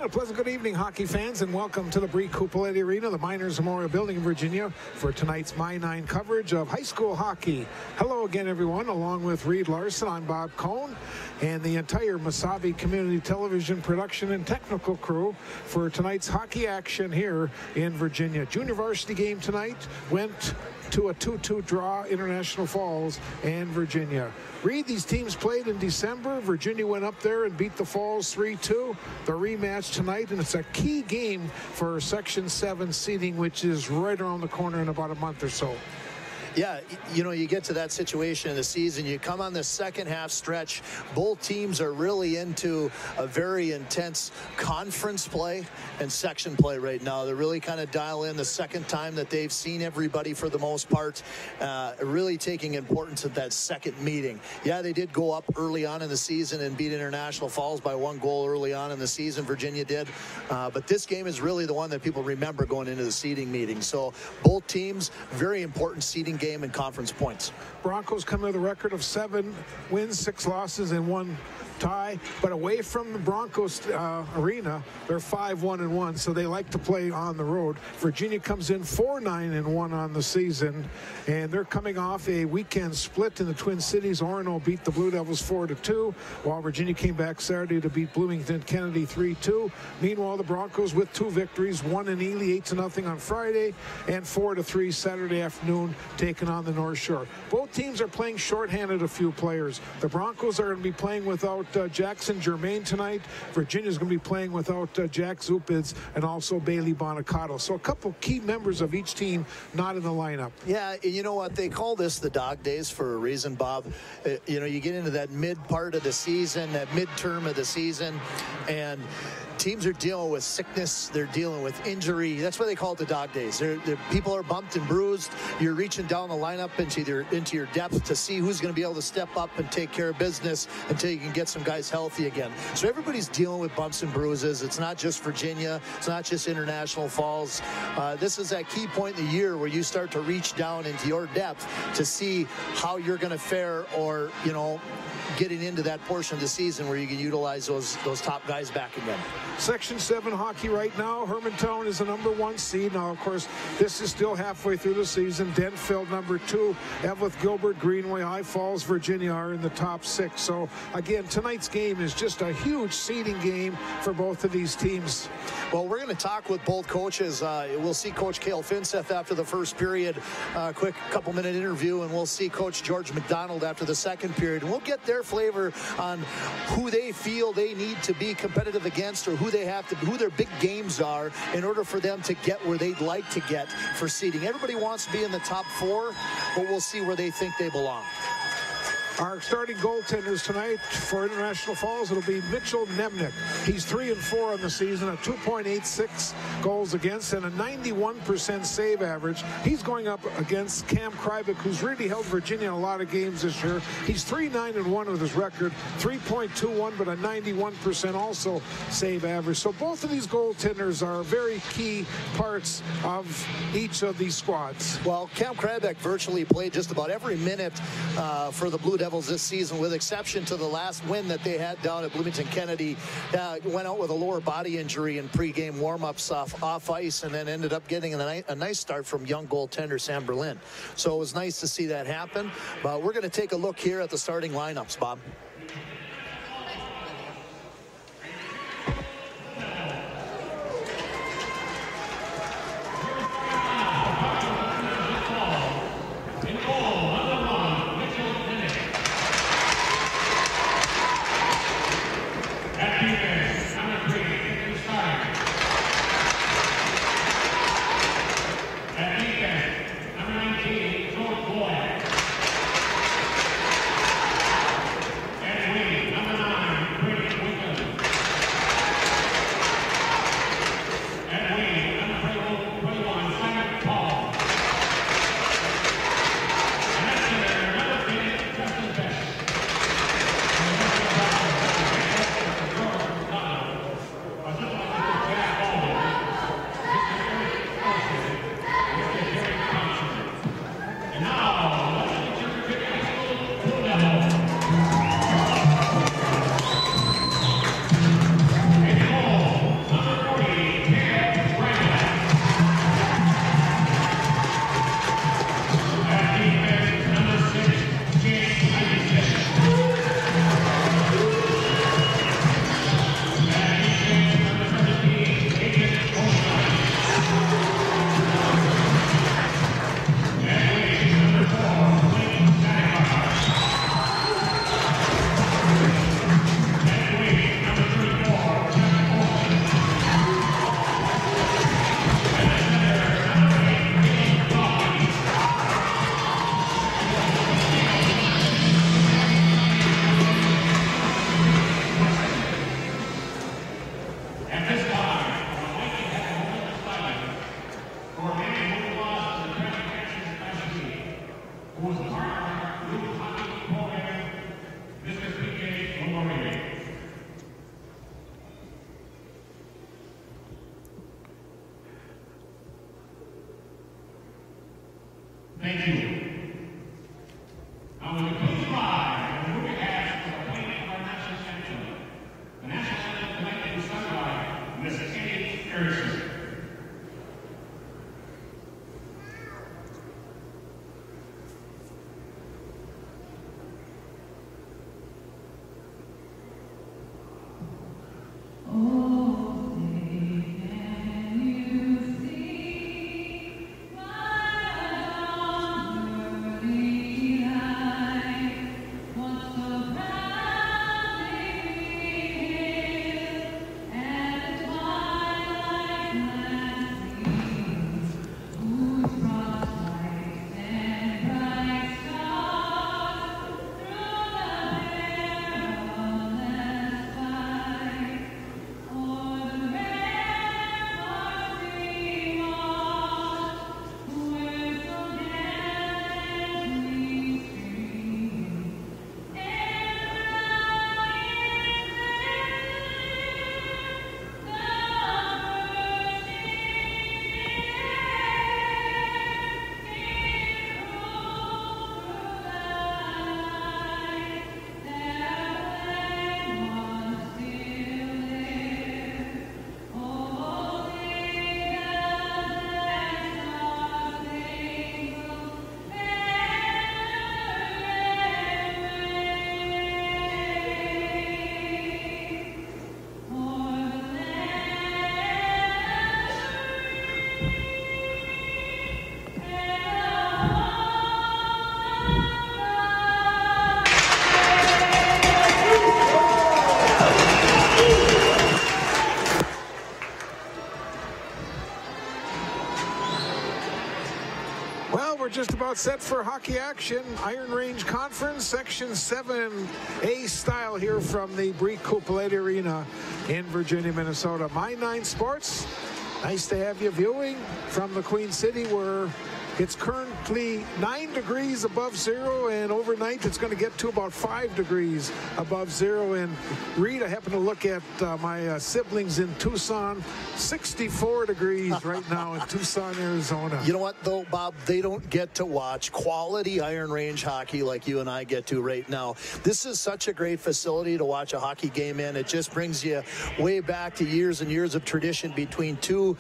And a pleasant good evening, hockey fans, and welcome to the Bree Cupoletti Arena, the Miners Memorial Building in Virginia, for tonight's My9 coverage of high school hockey. Hello again, everyone. Along with Reed Larson, I'm Bob Cohn, and the entire Mesabi Community Television production and technical crew for tonight's hockey action here in Virginia. Junior varsity game tonight went to a 2-2 draw, International Falls and Virginia. Reed, these teams played in December. Virginia went up there and beat the Falls 3-2. The rematch tonight, and it's a key game for Section 7 seeding, which is right around the corner in about a month or so. Yeah, you know, you get to that situation in the season, you come on the second half stretch, both teams are really into a very intense conference play and section play right now. They're really kind of dial in the second time that they've seen everybody for the most part, really taking importance of that second meeting. Yeah, they did go up early on in the season and beat International Falls by 1 goal early on in the season, Virginia did, but this game is really the one that people remember going into the seeding meeting. So both teams, very important seeding game and conference points. Broncos come with a record of 7 wins, 6 losses, and 1 tie, but away from the Broncos arena, they're 5-1-1, so they like to play on the road. Virginia comes in 4-9-1 on the season, and they're coming off a weekend split in the Twin Cities. Orono beat the Blue Devils 4-2, while Virginia came back Saturday to beat Bloomington Kennedy 3-2. Meanwhile, the Broncos with 2 victories, 1 in Ely, 8-0 on Friday, and 4-3 Saturday afternoon, taking on the North Shore. Both teams are playing shorthanded a few players. The Broncos are going to be playing without Jackson Germain tonight. Virginia's going to be playing without Jack Zupids and also Bailey Bonicato. So a couple key members of each team not in the lineup. Yeah, you know what? They call this the dog days for a reason, Bob. You know, you get into that mid part of the season, that midterm of the season, and teams are dealing with sickness. They're dealing with injury. That's why they call it the dog days. People are bumped and bruised. You're reaching down the lineup into your depth to see who's going to be able to step up and take care of business until you can get some guys healthy again. So everybody's dealing with bumps and bruises. It's not just Virginia. It's not just International Falls. This is that key point in the year where you start to reach down into your depth to see how you're going to fare, or, you know, getting into that portion of the season where you can utilize those top guys back again. Section 7 hockey right now. Hermantown is the #1 seed. Now, of course, this is still halfway through the season. Denfeld #2. Evelyn, Gilbert, Greenway, High Falls, Virginia are in the top 6. So, again, tonight's game is just a huge seeding game for both of these teams. Well, we're going to talk with both coaches. We'll see Coach Cale Finseth after the first period, quick couple-minute interview, and we'll see Coach George McDonald after the second period. And we'll get their flavor on who they feel they need to be competitive against, or who their big games are in order for them to get where they'd like to get for seeding. Everybody wants to be in the top 4, but we'll see where they think they belong. Our starting goaltenders tonight for International Falls, it'll be Mitchell Nemnick. He's 3-4 on the season, a 2.86 goals against and a 91% save average. He's going up against Cam Kryvik, who's really held Virginia in a lot of games this year. He's 3-9-1 with his record, 3.21, but a 91% also save average. So both of these goaltenders are very key parts of each of these squads. Well, Cam Kryvik virtually played just about every minute for the Blue Devils this season, with exception to the last win that they had down at Bloomington Kennedy. Went out with a lower body injury in pregame warm-ups off ice, and then ended up getting a nice start from young goaltender Sam Berlin. So it was nice to see that happen. But we're going to take a look here at the starting lineups, Bob. Thank you. Now, with the Coach Pride, and moving ahead to the playing of our national anthem. The national anthem tonight is sung by Ms. Katie Harrison. Just about set for hockey action. Iron Range Conference, Section 7A style here from the Bree Coupelette Arena in Virginia, Minnesota. My9 Sports, nice to have you viewing from the Queen City, where it's currently 9 degrees above zero, and overnight it's going to get to about 5 degrees above zero. And Reed, I happen to look at my siblings in Tucson, 64 degrees right now in Tucson, Arizona. You know what, though, Bob? They don't get to watch quality Iron Range hockey like you and I get to right now. This is such a great facility to watch a hockey game in. It just brings you way back to years and years of tradition between two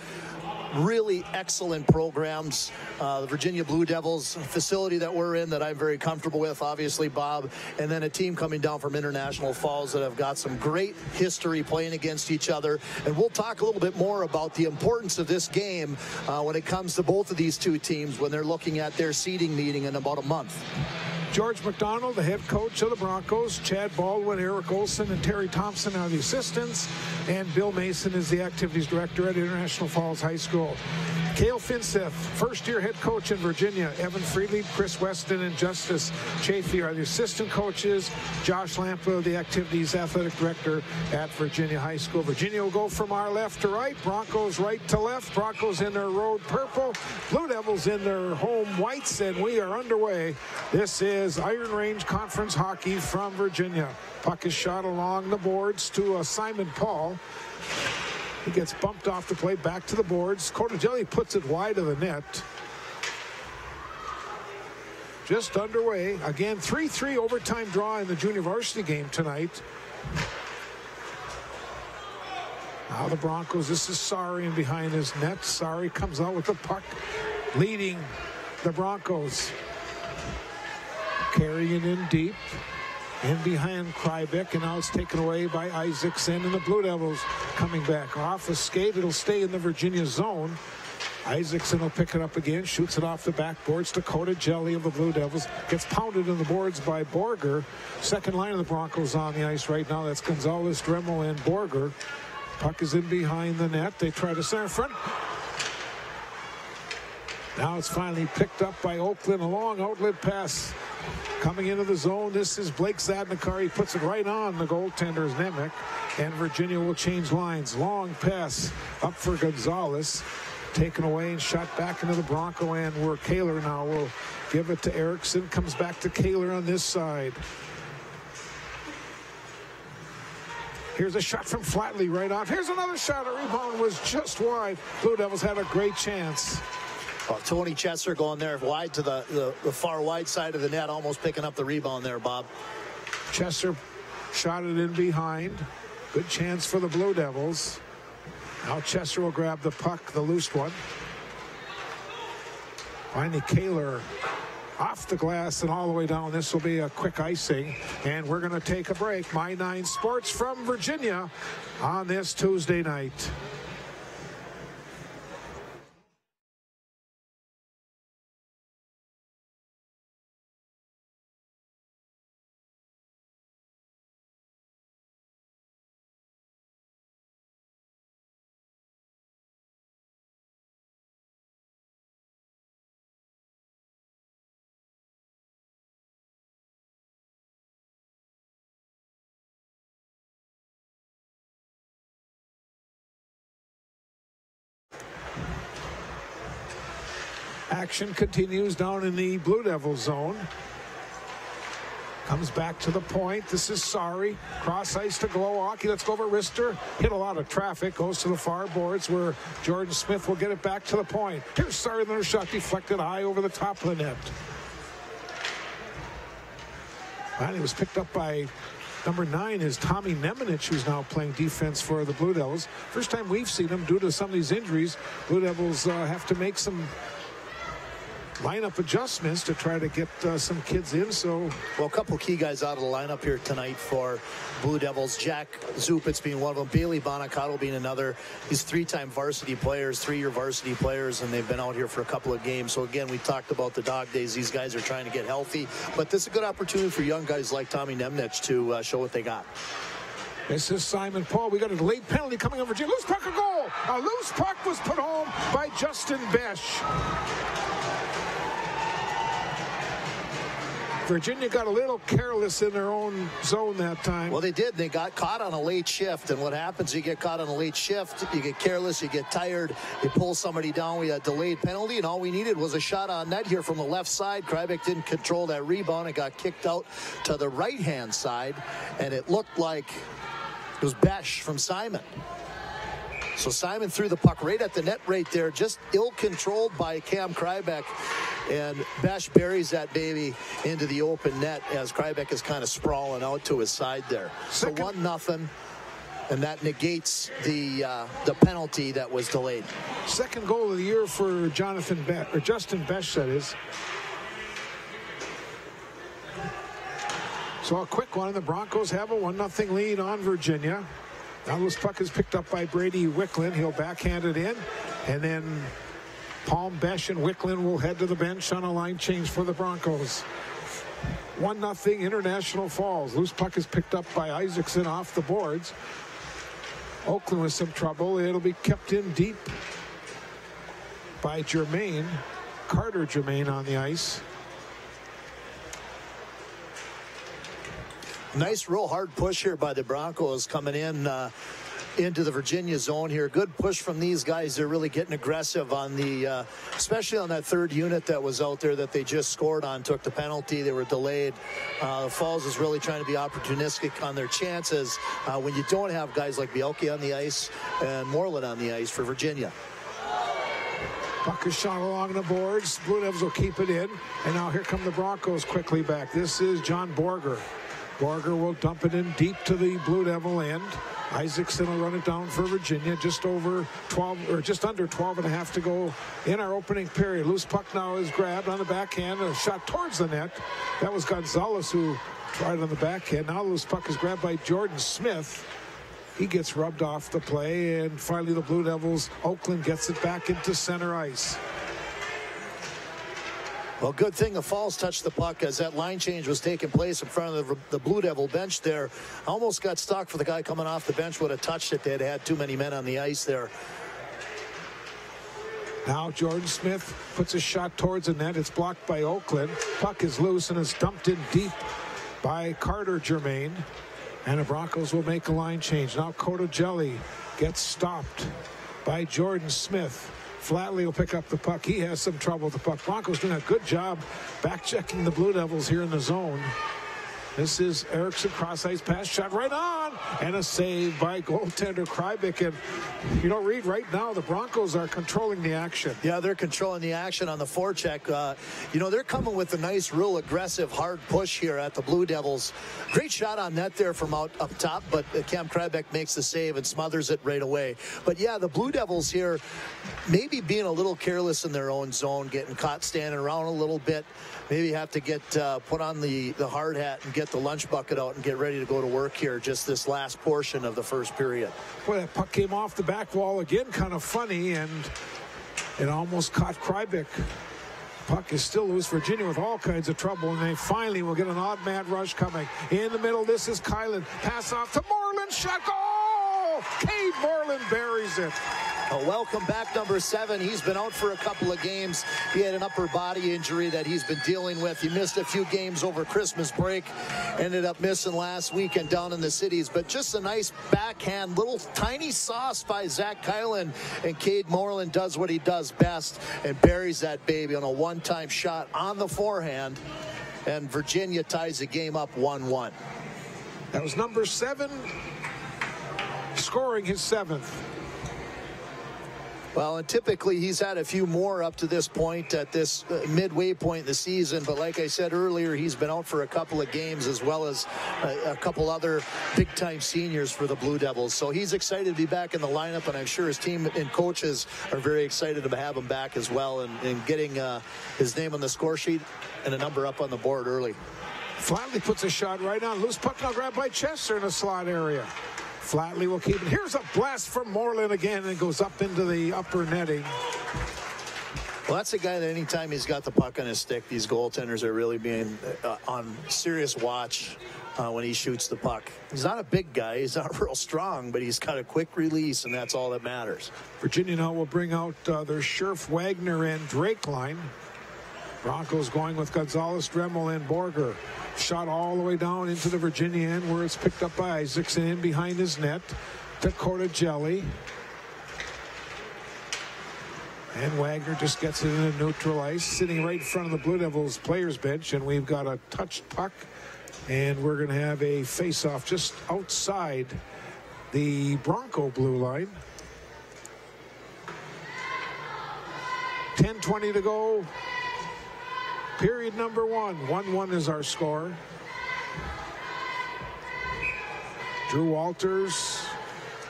really excellent programs. The Virginia Blue Devils facility that we're in, that I'm very comfortable with, obviously, Bob, and then a team coming down from International Falls that have got some great history playing against each other. And we'll talk a little bit more about the importance of this game when it comes to both of these two teams when they're looking at their seeding meeting in about a month. George McDonald, the head coach of the Broncos. Chad Baldwin, Eric Olson, and Terry Thompson are the assistants. And Bill Mason is the activities director at International Falls High School. Cale Finseth, first-year head coach in Virginia. Evan Friedlieb, Chris Weston, and Justice Chafee are the assistant coaches. Josh Lampa, the activities athletic director at Virginia High School. Virginia will go from our left to right. Broncos right to left. Broncos in their road purple. Blue Devils in their home whites, and we are underway. This is Iron Range Conference hockey from Virginia. Puck is shot along the boards to Simon Paul. He gets bumped off the play, back to the boards. Cotagelli puts it wide of the net. Just underway. Again, 3-3 overtime draw in the junior varsity game tonight. Now the Broncos, this is Sarian behind his net. Sari comes out with the puck, leading the Broncos. Carrying in deep. In behind Krybeck, and now it's taken away by Isaacson, and the Blue Devils coming back off a skate. It'll stay in the Virginia zone. Isaacson will pick it up again, shoots it off the backboards to Cotagelli of the Blue Devils. Gets pounded in the boards by Borger. Second line of the Broncos on the ice right now. That's Gonzalez, Dremel, and Borger. Puck is in behind the net. They try to center front. Now it's finally picked up by Oakland. A long outlet pass coming into the zone. This is Blake Zadnikar. He puts it right on the goaltender's Nemec, and Virginia will change lines. Long pass up for Gonzalez, taken away and shot back into the Bronco end, where Kaler now will give it to Erickson. Comes back to Kaler on this side. Here's a shot from Flatley right off. Here's another shot. A rebound was just wide. Blue Devils had a great chance. Tony Chesser going there wide to the far wide side of the net, almost picking up the rebound there, Bob. Chesser shot it in behind. Good chance for the Blue Devils. Now Chesser will grab the puck, the loose one. Finally, Kaler off the glass and all the way down. This will be a quick icing, and we're going to take a break. My9 Sports from Virginia on this Tuesday night. Action continues down in the Blue Devil zone. Comes back to the point. This is Sorry. Cross ice to Glowacki. Let's go over Rister. Hit a lot of traffic. Goes to the far boards where Jordan Smith will get it back to the point. Here's Sorry. Another shot deflected high over the top of the net. And he was picked up by number 9 is Tommy Nemenich, who's now playing defense for the Blue Devils. First time we've seen him due to some of these injuries. Blue Devils have to make some lineup adjustments to try to get some kids in. So, well, a couple key guys out of the lineup here tonight for Blue Devils. Jack Zupitz being one of them. Bailey Bonacato being another. These 3-time varsity players, 3-year varsity players, and they've been out here for a couple of games. So again, we talked about the dog days. These guys are trying to get healthy, but this is a good opportunity for young guys like Tommy Nemenich to show what they got. This is Simon Paul. We got a delayed penalty coming over. Loose puck, a goal. A loose puck was put home by Justin Besch. Virginia got a little careless in their own zone that time. Well, they did. They got caught on a late shift. And what happens, you get caught on a late shift, you get careless, you get tired, you pull somebody down. We had a delayed penalty, and all we needed was a shot on net here from the left side. Krybeck didn't control that rebound. It got kicked out to the right-hand side, and it looked like it was Besch from Simon. So Simon threw the puck right at the net right there, just ill-controlled by Cam Krybeck. And Besch buries that baby into the open net as Krybeck is kind of sprawling out to his side there. So 1-0, and that negates the penalty that was delayed. Second goal of the year for Justin Besch, that is. So a quick one. The Broncos have a 1-0 lead on Virginia. Now this puck is picked up by Brady Wicklund. He'll backhand it in, and then Palm, Besch, and Wicklund will head to the bench on a line change for the Broncos. 1-0 International Falls. Loose puck is picked up by Isaacson off the boards. Oakland with some trouble. It'll be kept in deep by Germain. Carter Germain on the ice. Nice, real hard push here by the Broncos coming in into the Virginia zone here. Good push from these guys. They're really getting aggressive on the, especially on that third unit that was out there that they just scored on, took the penalty. They were delayed. Falls is really trying to be opportunistic on their chances when you don't have guys like Bielke on the ice and Moreland on the ice for Virginia. Puck is shot along the boards. Blue Devils will keep it in. And now here come the Broncos quickly back. This is John Borger. Borger will dump it in deep to the Blue Devil end. Isaacson will run it down for Virginia. Just over 12, or just under 12 and a half to go in our opening period. Loose puck now is grabbed on the backhand. A shot towards the net. That was Gonzalez who tried on the backhand. Now loose puck is grabbed by Jordan Smith. He gets rubbed off the play, and finally the Blue Devils, Oakland gets it back into center ice. Well, good thing the Falls touched the puck as that line change was taking place in front of the Blue Devil bench there. Almost got stuck for the guy coming off the bench. Would have touched it. They had too many men on the ice there. Now Jordan Smith puts a shot towards the net. It's blocked by Oakland. Puck is loose and is dumped in deep by Carter Germain. And the Broncos will make a line change. Now Cotogelli gets stopped by Jordan Smith. Flatley will pick up the puck. He has some trouble with the puck. Broncos doing a good job back checking the Blue Devils here in the zone. This is Erickson, cross-ice pass, shot right on, and a save by goaltender Krybik. And, you know, Reed, right now the Broncos are controlling the action. Yeah, they're controlling the action on the forecheck. You know, they're coming with a nice, real aggressive, hard push here at the Blue Devils. Great shot on net there from up top, but Cam Krybik makes the save and smothers it right away. But, yeah, the Blue Devils here maybe being a little careless in their own zone, getting caught standing around a little bit. Maybe have to get put on the hard hat and get the lunch bucket out and get ready to go to work here just this last portion of the first period. Boy, that puck came off the back wall again, kind of funny, and it almost caught Krybik. Puck is still loose. Virginia with all kinds of trouble, and they finally will get an odd man rush coming. In the middle, this is Kylan. Pass off to Moreland. Shot goal! Cade Moreland buries it. Welcome back, number 7. He's been out for a couple of games. He had an upper body injury that he's been dealing with. He missed a few games over Christmas break. Ended up missing last weekend down in the cities. But just a nice backhand, little tiny sauce by Zach Kylan. And Cade Moreland does what he does best and buries that baby on a one-time shot on the forehand. And Virginia ties the game up 1-1. That was number 7, scoring his 7th. Well, and typically he's had a few more up to this point at this midway point in the season. But like I said earlier, he's been out for a couple of games as well as a couple other big-time seniors for the Blue Devils. So he's excited to be back in the lineup, and I'm sure his team and coaches are very excited to have him back as well and getting his name on the score sheet and a number up on the board early. Flatley puts a shot right on. Loose puck now grabbed by Chester in the slot area. Flatley will keep it. Here's a blast from Moreland again, and it goes up into the upper netting. Well, that's a guy that anytime he's got the puck on his stick, these goaltenders are really being on serious watch when he shoots the puck. He's not a big guy. He's not real strong, but he's got a quick release, and that's all that matters. Virginia now will bring out their Scherf, Wagner, and Drake line. Broncos going with Gonzalez, Dremel, and Borger. Shot all the way down into the Virginia end where it's picked up by Isaacson in behind his net to Cordigelli. And Wagner just gets it in neutral ice, sitting right in front of the Blue Devils players bench, and we've got a touched puck, and we're going to have a face-off just outside the Bronco blue line. 10:20 to go. Period number 1. 1-1 is our score. Drew Walters,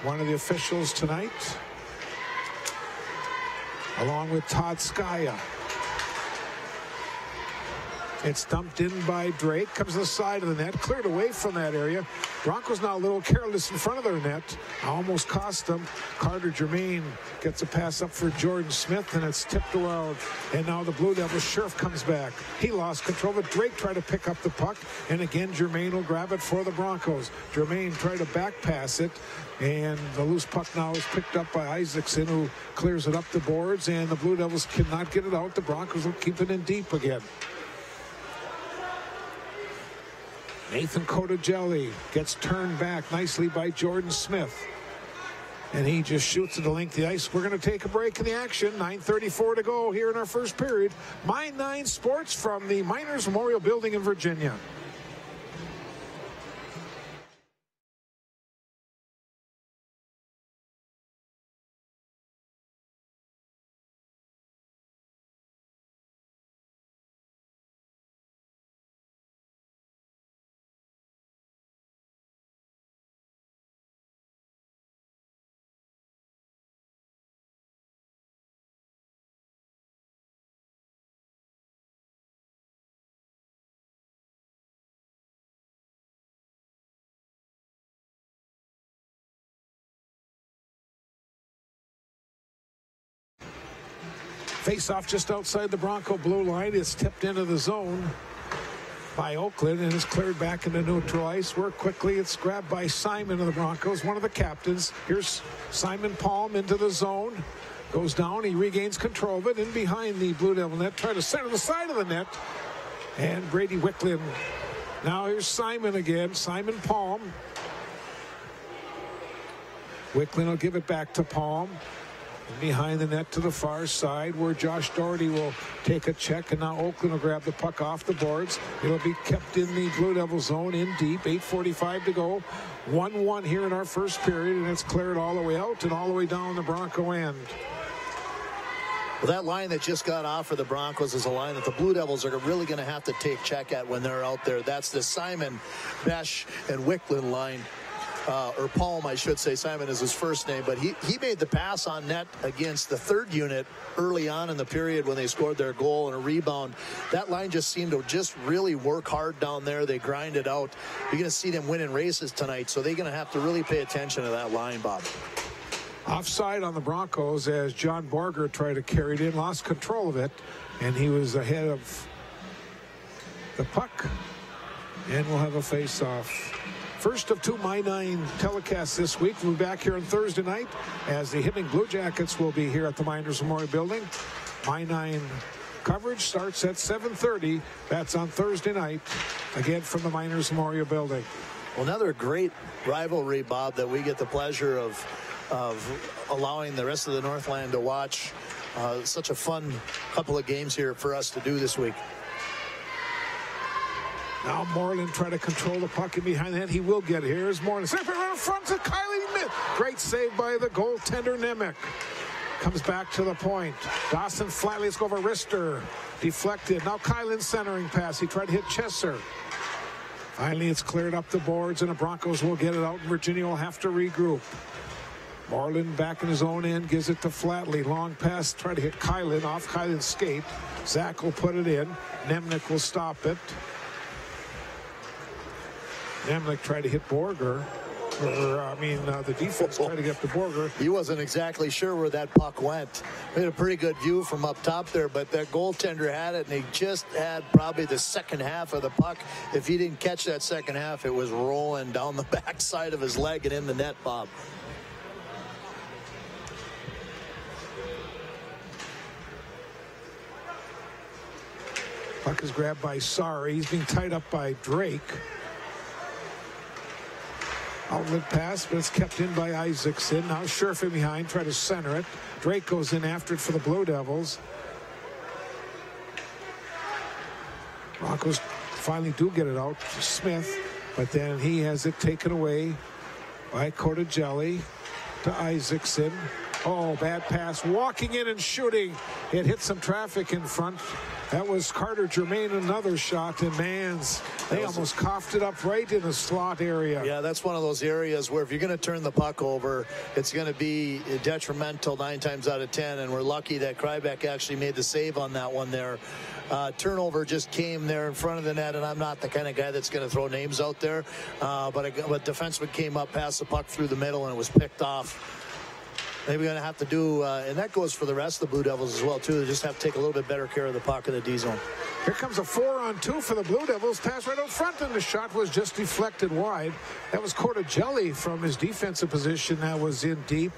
one of the officials tonight, along with Todd Skaya. It's dumped in by Drake, comes to the side of the net, cleared away from that area. Broncos now a little careless in front of their net. Almost cost them. Carter Germain gets a pass up for Jordan Smith, and it's tipped around. And now the Blue Devils, Scherf comes back. He lost control, but Drake tried to pick up the puck, and again Germain will grab it for the Broncos. Germain tried to back pass it, and the loose puck now is picked up by Isaacson, who clears it up the boards, and the Blue Devils cannot get it out. The Broncos will keep it in deep again. Nathan Cordigelli gets turned back nicely by Jordan Smith. And he just shoots it the length of the ice. We're going to take a break in the action. 9:34 to go here in our first period. My9 Sports from the Miners Memorial Building in Virginia. Face-off just outside the Bronco blue line. It's tipped into the zone by Oakland and is cleared back into neutral ice. Work quickly. It's grabbed by Simon of the Broncos, one of the captains. Here's Simon Palm into the zone. Goes down. He regains control of it. In behind the Blue Devil net. Try to center the side of the net. And Brady Wicklund. Now here's Simon again. Simon Palm. Wicklund will give it back to Palm. Behind the net to the far side where Josh Doherty will take a check, and now Oakland will grab the puck off the boards. It'll be kept in the Blue Devil zone in deep. 8:45 to go. 1-1 here in our first period, and it's cleared all the way out and all the way down the Bronco end. Well, that line that just got off for the Broncos is a line that the Blue Devils are really going to have to take check at when they're out there. That's the Simon, Besh, and Wicklund line. Or Palm, I should say. Simon is his first name, but he made the pass on net against the third unit early on in the period when they scored their goal and a rebound. That line just seemed to just really work hard down there. They grind it out. You're going to see them winning races tonight, so they're going to have to really pay attention to that line, Bob. Offside on the Broncos as John Borger tried to carry it in, lost control of it, and he was ahead of the puck, and we'll have a face-off. First of two My9 telecasts this week. We'll be back here on Thursday night as the Hibbing Blue Jackets will be here at the Miners Memorial Building. My9 coverage starts at 7:30. That's on Thursday night, again from the Miners Memorial Building. Well, another great rivalry, Bob, that we get the pleasure of allowing the rest of the Northland to watch. Such a fun couple of games here for us to do this week. Now Moreland try to control the puck in behind that. He will get it. Here's Moreland. Right in front to Kylie. Great save by the goaltender Nemec. Comes back to the point. Dawson flatly. Let's go over Rister. Deflected. Now Kylan centering pass. He tried to hit Chesser. Finally, it's cleared up the boards, and the Broncos will get it out, and Virginia will have to regroup. Moreland back in his own end, gives it to Flatley. Long pass, try to hit Kylan off Kylan's skate. Zach will put it in. Nemec will stop it. Nemec tried to hit Borger. The defense tried to get to Borger. He wasn't exactly sure where that puck went. We had a pretty good view from up top there, but that goaltender had it, and he just had probably the second half of the puck. If he didn't catch that second half, it was rolling down the backside of his leg and in the net, Bob. Puck is grabbed by Sari. He's being tied up by Drake. Outlet pass, but it's kept in by Isaacson. Now Scherfing behind, try to center it. Drake goes in after it for the Blue Devils. Broncos finally do get it out to Smith, but then he has it taken away by Cordigelli to Isaacson. Oh, bad pass. Walking in and shooting. It hit some traffic in front. That was Carter Germain, another shot, and Mans. They almost coughed it up right in the slot area. Yeah, that's one of those areas where if you're going to turn the puck over, it's going to be detrimental 9 times out of 10, and we're lucky that Krybeck actually made the save on that one there. Turnover just came there in front of the net, and I'm not the kind of guy that's going to throw names out there, but defenseman came up, passed the puck through the middle, and it was picked off. Maybe going to have to do, and that goes for the rest of the Blue Devils as well, too. They just have to take a little bit better care of the puck in the D zone. Here comes a 4-on-2 for the Blue Devils. Pass right out front, and the shot was just deflected wide. That was Cordigelli from his defensive position. That was in deep.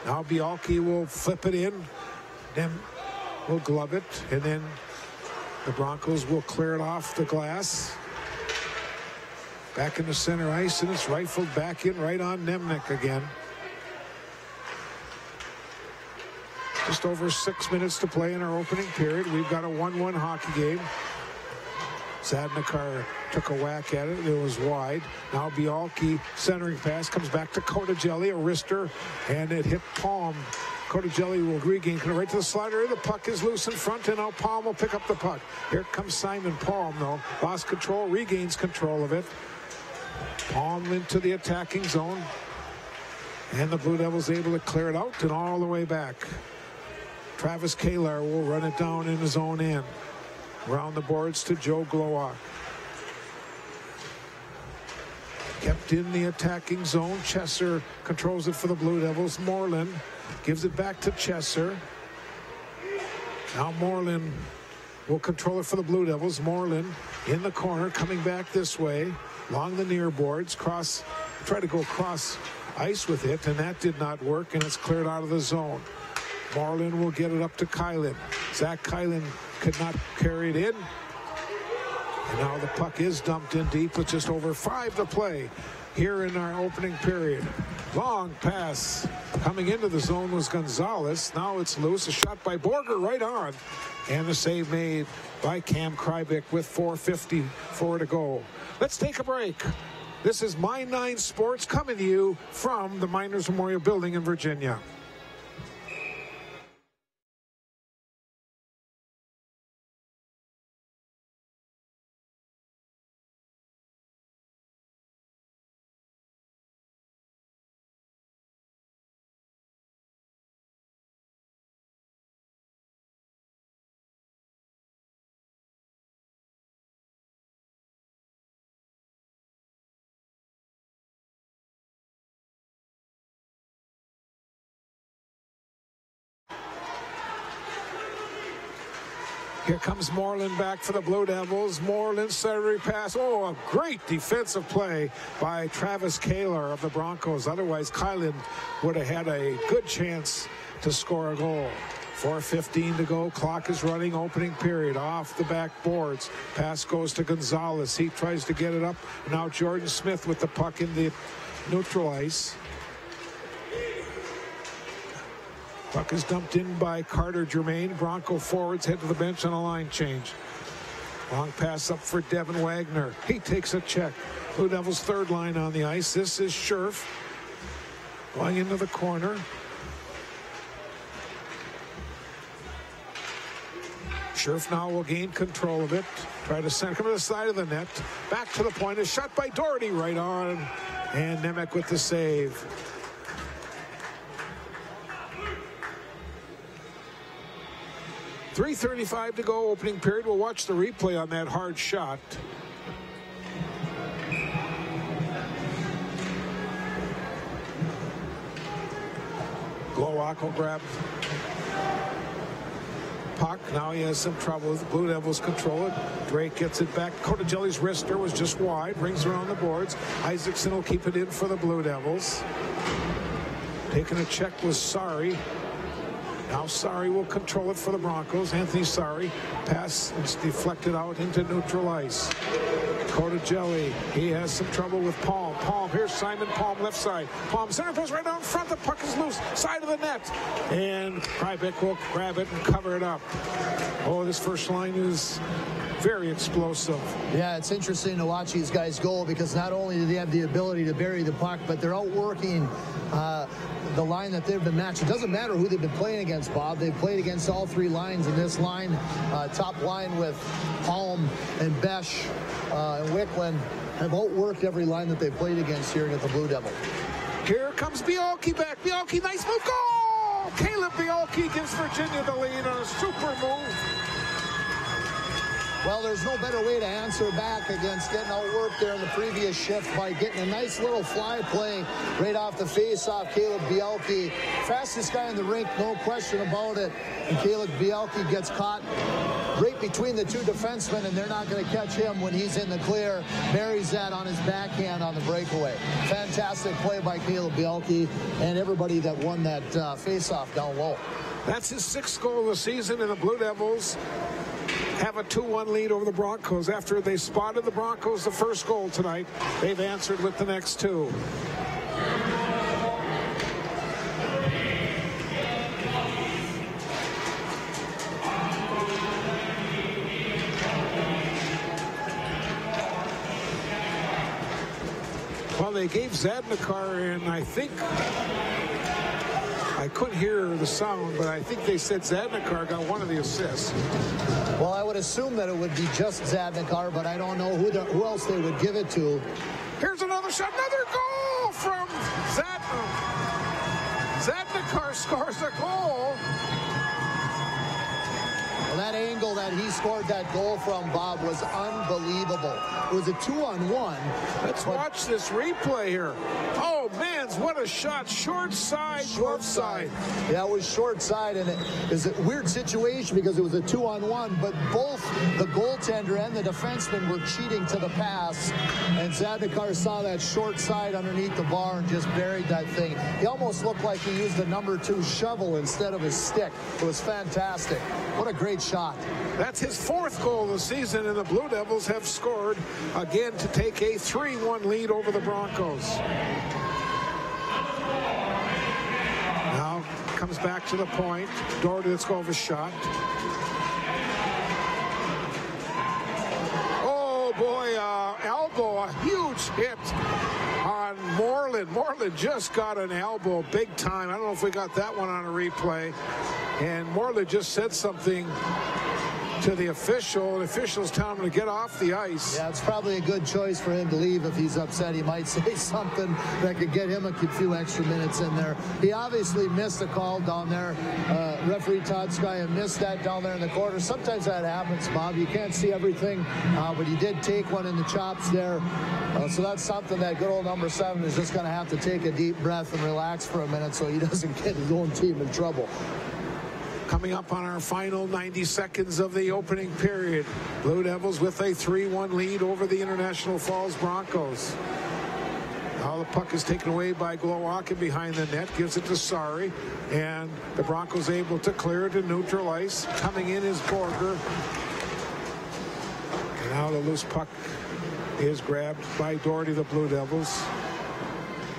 Now Bialke will flip it in. Then will glove it, and then the Broncos will clear it off the glass. Back in the center ice, and it's rifled back in right on Nemec again. Just over 6 minutes to play in our opening period. We've got a 1-1 hockey game. Zadnikar took a whack at it. It was wide. Now Bialke centering pass comes back to Cordigelli, a wrister, and it hit Palm. Cordigelli will regain right to the slider. The puck is loose in front, and now Palm will pick up the puck. Here comes Simon Palm, though. Lost control, regains control of it. Palm into the attacking zone. And the Blue Devils able to clear it out and all the way back. Travis Kalar will run it down in his own end. Around the boards to Joe Glowak. Kept in the attacking zone. Chesser controls it for the Blue Devils. Moreland gives it back to Chesser. Now Moreland will control it for the Blue Devils. Moreland in the corner, coming back this way. Along the near boards. Try to go across ice with it, and that did not work, and it's cleared out of the zone. Moreland will get it up to Kylan. Zach Kylan could not carry it in. And now the puck is dumped in deep with just over 5 to play. here in our opening period. Long pass coming into the zone was Gonzalez. Now it's loose. A shot by Borger right on. And the save made by Cam Krybik with 4:54 to go. Let's take a break. This is My9 Sports coming to you from the Miners Memorial Building in Virginia. Here comes Moreland back for the Blue Devils. Moreland centering pass. Oh, a great defensive play by Travis Kaler of the Broncos. Otherwise, Kylan would have had a good chance to score a goal. 4:15 to go. Clock is running. Opening period. Off the backboards. Pass goes to Gonzalez. He tries to get it up. Now Jordan Smith with the puck in the neutral ice. Puck is dumped in by Carter Germain. Bronco forwards head to the bench on a line change. Long pass up for Devin Wagner. He takes a check. Blue Devils third line on the ice. This is Scherf going into the corner. Scherf now will gain control of it. Try to send him to the side of the net. Back to the point. A shot by Doherty right on. And Nemec with the save. .335 to go, opening period. We'll watch the replay on that hard shot. Glowacz will grab puck. Now he has some trouble. The Blue Devils control it. Drake gets it back. Cotagelli's wrister was just wide. Brings around the boards. Isaacson will keep it in for the Blue Devils. Taking a check was Sari. Now Sari will control it for the Broncos. Anthony Sari. Pass is deflected out into neutral ice. Cotagelli. He has some trouble with Palm. Palm. Here's Simon Palm, left side. Palm center pass right down front. The puck is loose. Side of the net. And Krybik will grab it and cover it up. Oh, this first line is very explosive. Yeah, it's interesting to watch these guys go because not only do they have the ability to bury the puck, but they're outworking the line that they've been matched. It doesn't matter who they've been playing against, Bob. They've played against all three lines in this line. Top line with Palm and Besh and Wicklund have outworked every line that they've played against here against the Blue Devil. Here comes Bialke back. Bialke, nice move. Goal! Caleb Bialke gives Virginia the lead on a super move. Well, there's no better way to answer back against getting outworked there in the previous shift by getting a nice little fly play right off the face-off. Caleb Bialke, fastest guy in the rink, no question about it. And Caleb Bialke gets caught right between the two defensemen, and they're not going to catch him when he's in the clear. Buries that on his backhand on the breakaway. Fantastic play by Caleb Bialke and everybody that won that face-off down low. That's his 6th goal of the season, and the Blue Devils have a 2-1 lead over the Broncos. After they spotted the Broncos the first goal tonight, they've answered with the next two. Well, they gave Zadnikar, and I think I couldn't hear the sound, but I think they said Zadnikar got one of the assists. Well, I would assume that it would be just Zadnikar, but I don't know who else they would give it to. Here's another shot, another goal from Zadnikar. Zadnikar scores a goal. Well, that angle that he scored that goal from, Bob, was unbelievable. It was a 2-on-1. Let's watch this replay here. Oh, man, Edwards, what a shot. Short side, short side. Yeah, it was short side, and it is a weird situation because it was a 2-on-1, but both the goaltender and the defenseman were cheating to the pass, and Zadnikar saw that short side underneath the bar and just buried that thing. He almost looked like he used the number 2 shovel instead of his stick. It was fantastic. What a great shot. That's his 4th goal of the season, and the Blue Devils have scored again to take a 3-1 lead over the Broncos. Now comes back to the point. Doherty, let's go over shot. Oh boy, elbow, a huge hit on Moreland. Moreland just got an elbow big time. I don't know if we got that one on a replay. And Moreland just said something to the official. The official's telling him to get off the ice. Yeah, it's probably a good choice for him to leave. If he's upset, he might say something that could get him a few extra minutes in there. He obviously missed a call down there. Referee Todd Skya missed that down there in the corner. Sometimes that happens, Bob. You can't see everything, but he did take one in the chops there. So that's something that good old number 7 is just going to have to take a deep breath and relax for a minute so he doesn't get his own team in trouble. Coming up on our final 90 seconds of the opening period. Blue Devils with a 3-1 lead over the International Falls Broncos. Now the puck is taken away by Glowacki behind the net. Gives it to Sari. And the Broncos able to clear it to neutral ice. Coming in is Borger. And now the loose puck is grabbed by Doherty, the Blue Devils.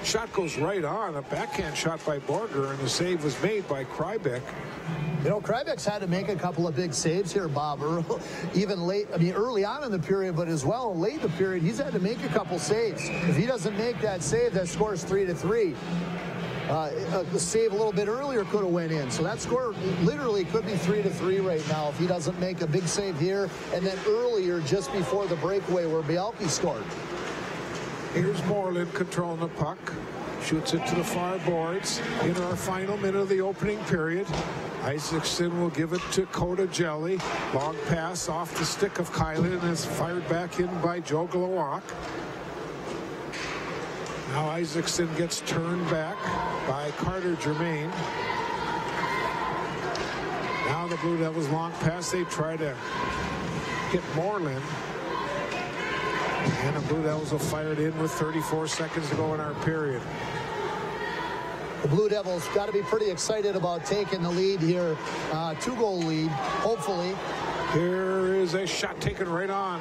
Shot goes right on. A backhand shot by Borger. And the save was made by Krybeck. You know, Krybeck's had to make a couple of big saves here, Bob. Even late, I mean, early on in the period, but as well late in the period, he's had to make a couple saves. If he doesn't make that save, that score's 3-3. The save a little bit earlier could have went in. So that score literally could be 3-3 right now if he doesn't make a big save here. And then earlier, just before the breakaway where Bialke scored. Here's Moreland controlling the puck. Shoots it to the far boards in our final minute of the opening period. Isaacson will give it to Coda Jelly. Long pass off the stick of Kylan and is fired back in by Joe Glowacki. Now Isaacson gets turned back by Carter Germain. Now the Blue Devils long pass. They try to hit Moreland. And the Blue Devils will fire it in with 34 seconds to go in our period. The Blue Devils got to be pretty excited about taking the lead here. 2-goal lead, hopefully. Here is a shot taken right on.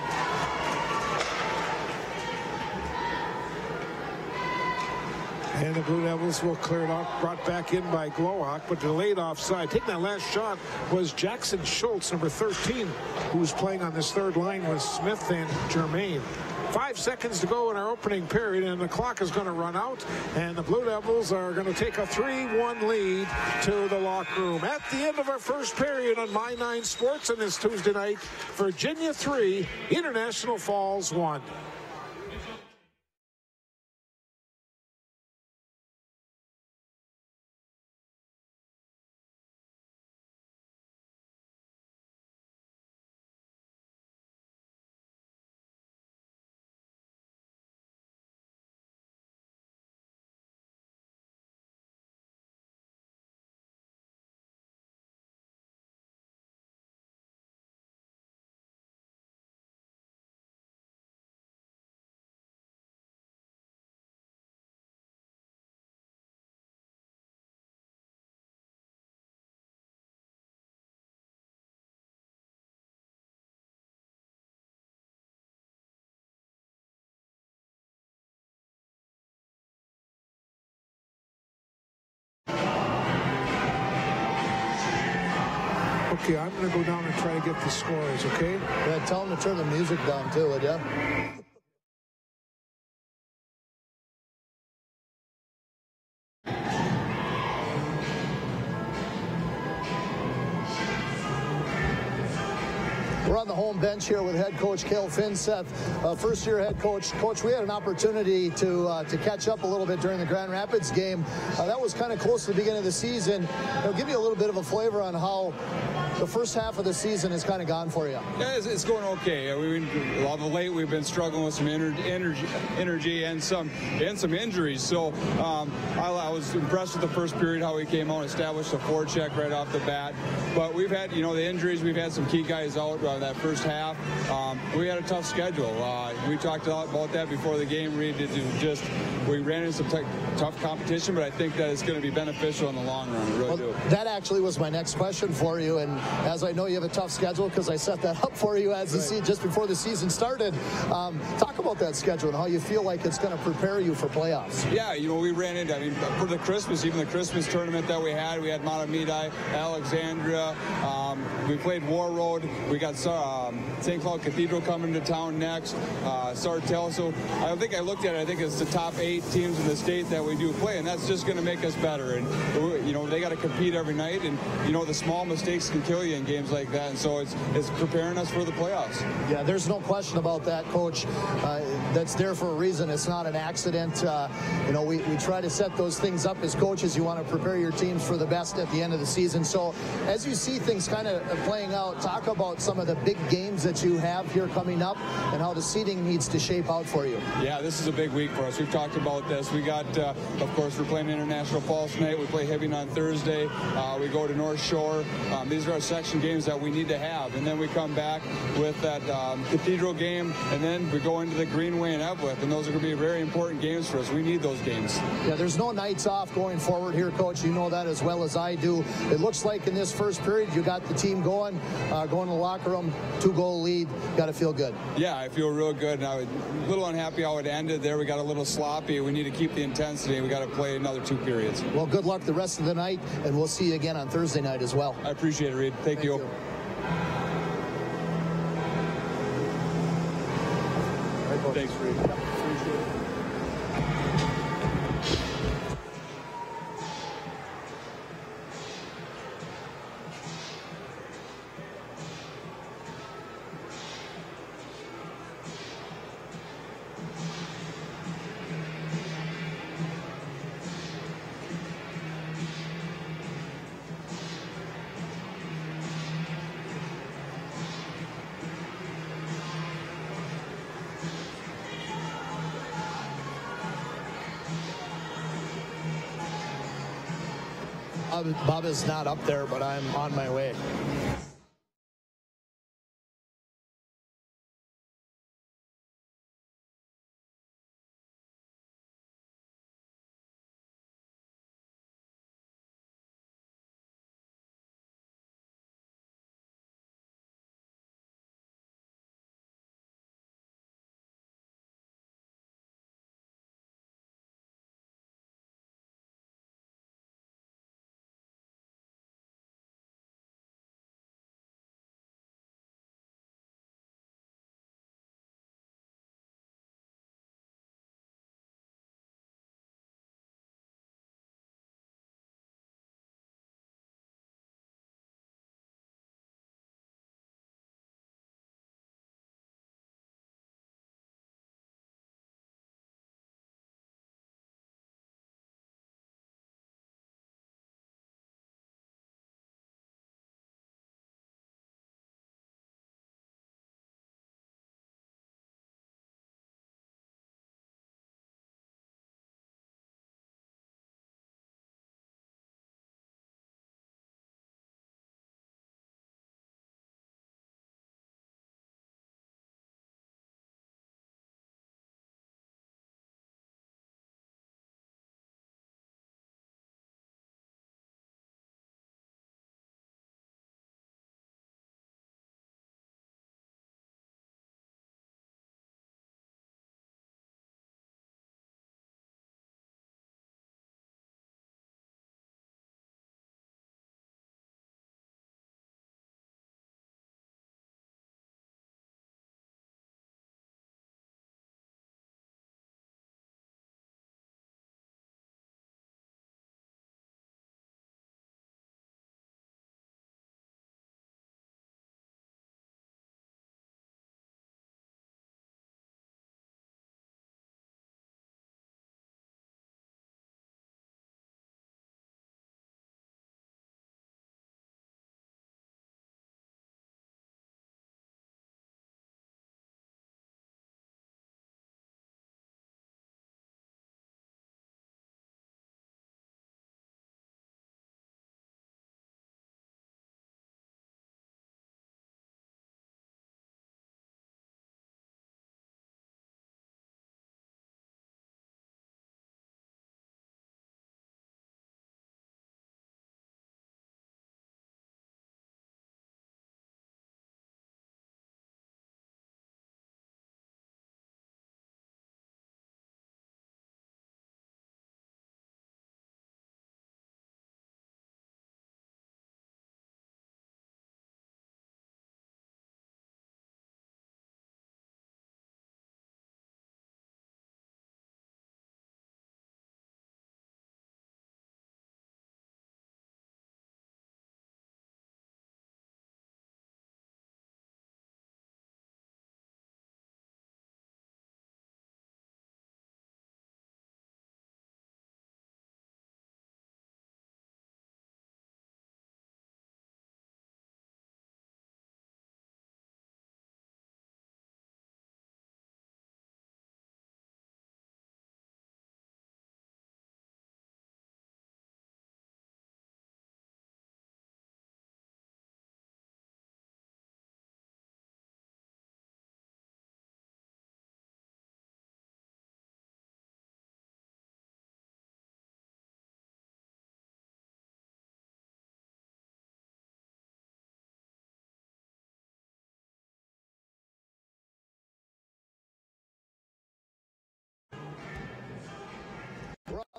And the Blue Devils will clear it off, brought back in by Glowacki, but delayed offside. Taking that last shot was Jackson Schultz, number 13, who was playing on this third line with Smith and Germain. 5 seconds to go in our opening period, and the clock is going to run out, and the Blue Devils are going to take a 3-1 lead to the locker room. At the end of our first period on My9 Sports on this Tuesday night, Virginia 3, International Falls 1. Okay, I'm going to go down and try to get the scores, okay? Yeah, tell them to turn the music down too, would ya? We're on the home bench here with head coach Cale Finseth, first-year head coach. Coach, we had an opportunity to catch up a little bit during the Grand Rapids game. That was kind of close to the beginning of the season. It'll give you a little bit of a flavor on how the first half of the season has kind of gone for you. Yeah, it's going okay. Of late, we've been struggling with some energy and some injuries. So I was impressed with the first period, how we came out and established a forecheck right off the bat. But we've had, the injuries. We've had some key guys out that first half. We had a tough schedule. We talked a lot about that before the game. We ran into some tough competition, but I think that it's going to be beneficial in the long run. I really do. That actually was my next question for you. And as I know you have a tough schedule because I set that up for you just before the season started. Talk about that schedule and how you feel like it's going to prepare you for playoffs. Yeah, we ran into, for the Christmas tournament that we had Mahtomedi, Alexandria. We played War Road. We got St. Cloud Cathedral coming to town next, Sartell. So I think I looked at it, I think it's the top 8 teams in the state that we do play, and that's just going to make us better. And, they got to compete every night, and, the small mistakes can kill you in games like that. And so it's preparing us for the playoffs. Yeah, there's no question about that, Coach. That's there for a reason. It's not an accident. We try to set those things up as coaches. You want to prepare your teams for the best at the end of the season. So as you see things kind of playing out, talk about some of the big games that you have here coming up and how the seeding needs to shape out for you. Yeah, this is a big week for us. We've talked about this. We got, of course, we're playing International Falls tonight. We play Hibbing on Thursday. We go to North Shore. These are our section games that we need to have. And then we come back with that Cathedral game, and then we go into the Greenway and Evlith. And those are going to be very important games for us. We need those games. Yeah, there's no nights off going forward here, Coach. You know that as well as I do. It looks like in this first period, you got the team going to the locker room, 2-goal lead. Got to feel good. Yeah, I feel real good. And I was a little unhappy how it ended there. We got a little sloppy. We need to keep the intensity. We got to play another 2 periods. Well, good luck the rest of the night, and we'll see you again on Thursday night as well. I appreciate it, Reed. Thank you. Thanks, Reed. Appreciate it. Bob is not up there, but I'm on my way.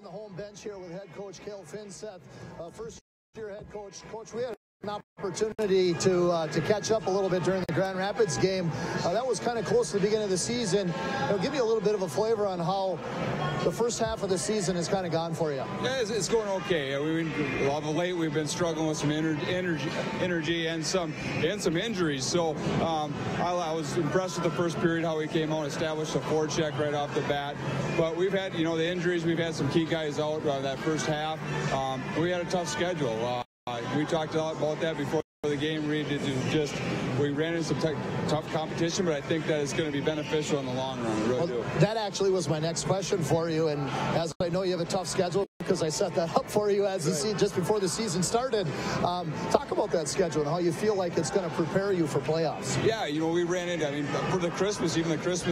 the home bench here with head coach Cale Finseth, first-year head coach. Coach, we had an opportunity to catch up a little bit during the Grand Rapids game. That was kind of close to the beginning of the season. It'll give you a little bit of a flavor on how the first half of the season has kind of gone for you. Yeah, it's going okay. Of late we've been struggling with some energy and some injuries. So I was impressed with the first period, how we came out and established a forecheck right off the bat. But we've had, the injuries. We've had some key guys out that first half. We had a tough schedule. We talked a lot about that before the game. We ran into some tough competition, but I think that it's going to be beneficial in the long run. I really do. That actually was my next question for you, and as I know you have a tough schedule because I set that up for you as you see just before the season started. Talk about that schedule and how you feel like it's going to prepare you for playoffs. Yeah, we ran into, for the Christmas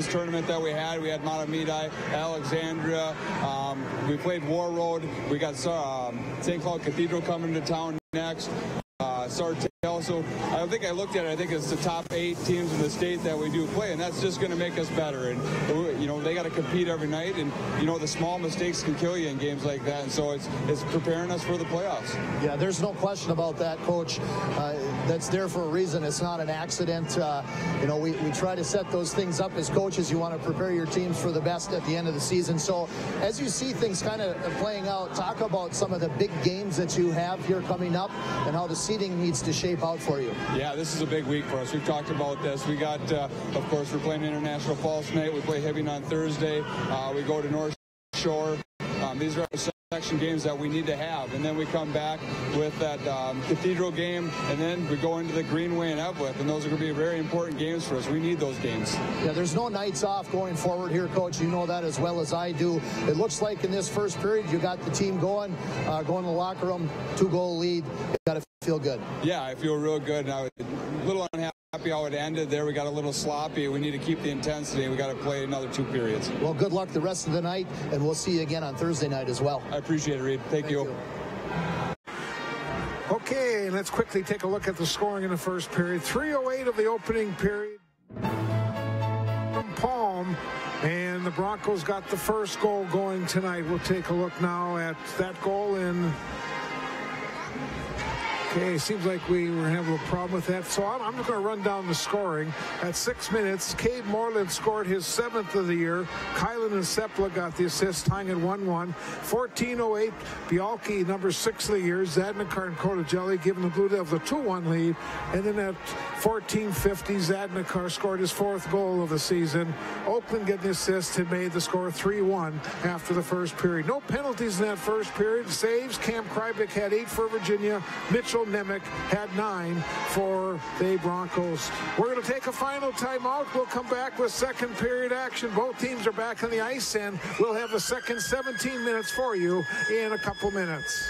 tournament that we had Mahtomedi, Alexandria. We played War Road. We got St. Cloud Cathedral coming to town next. Sartell. So I think I looked at it. I think it's the top 8 teams in the state that we do play, and that's just going to make us better. And they got to compete every night, and the small mistakes can kill you in games like that. And so it's preparing us for the playoffs. Yeah, there's no question about that, Coach. That's there for a reason. It's not an accident. We try to set those things up as coaches. You want to prepare your teams for the best at the end of the season. So as you see things kind of playing out, talk about some of the big games that you have here coming up and how the seeding needs to shape out for you. Yeah, this is a big week for us. We've talked about this. We got, of course, we're playing International Falls tonight. We play Hibbing on Thursday. We go to North Shore. These are section games that we need to have, and then we come back with that Cathedral game, and then we go into the Greenway and Evlith, and those are going to be very important games for us. We need those games. Yeah, there's no nights off going forward here, Coach. You know that as well as I do. It looks like in this first period you got the team going to the locker room, 2-goal lead. You got to feel good. Yeah, I feel real good. Now, a little unhappy how it ended there. We got a little sloppy. We need to keep the intensity. We got to play another 2 periods. Well, good luck the rest of the night, and we'll see you again on Thursday night as well. I appreciate it, Reed. Thank you. Okay, let's quickly take a look at the scoring in the first period. 3:08 of the opening period from Palm, and the Broncos got the first goal going tonight. We'll take a look now at that goal in. Okay, seems like we were having a problem with that. So I'm just going to run down the scoring. At 6 minutes, Cade Moreland scored his 7th of the year. Kylan and Sepla got the assist, tying at 1-1. 14:08, Bialke, number 6 of the year. Zadnikar and Kotajelli giving the Blue Devils a 2-1 lead. And then at 14:50, Zadnikar scored his 4th goal of the season. Oakland getting the assist had made the score 3-1 after the first period. No penalties in that first period. Saves, Cam Krybik had 8 for Virginia. Mitchell Nemec had 9 for the Broncos. We're going to take a final timeout. We'll come back with second period action. Both teams are back on the ice, and we'll have the second 17 minutes for you in a couple minutes.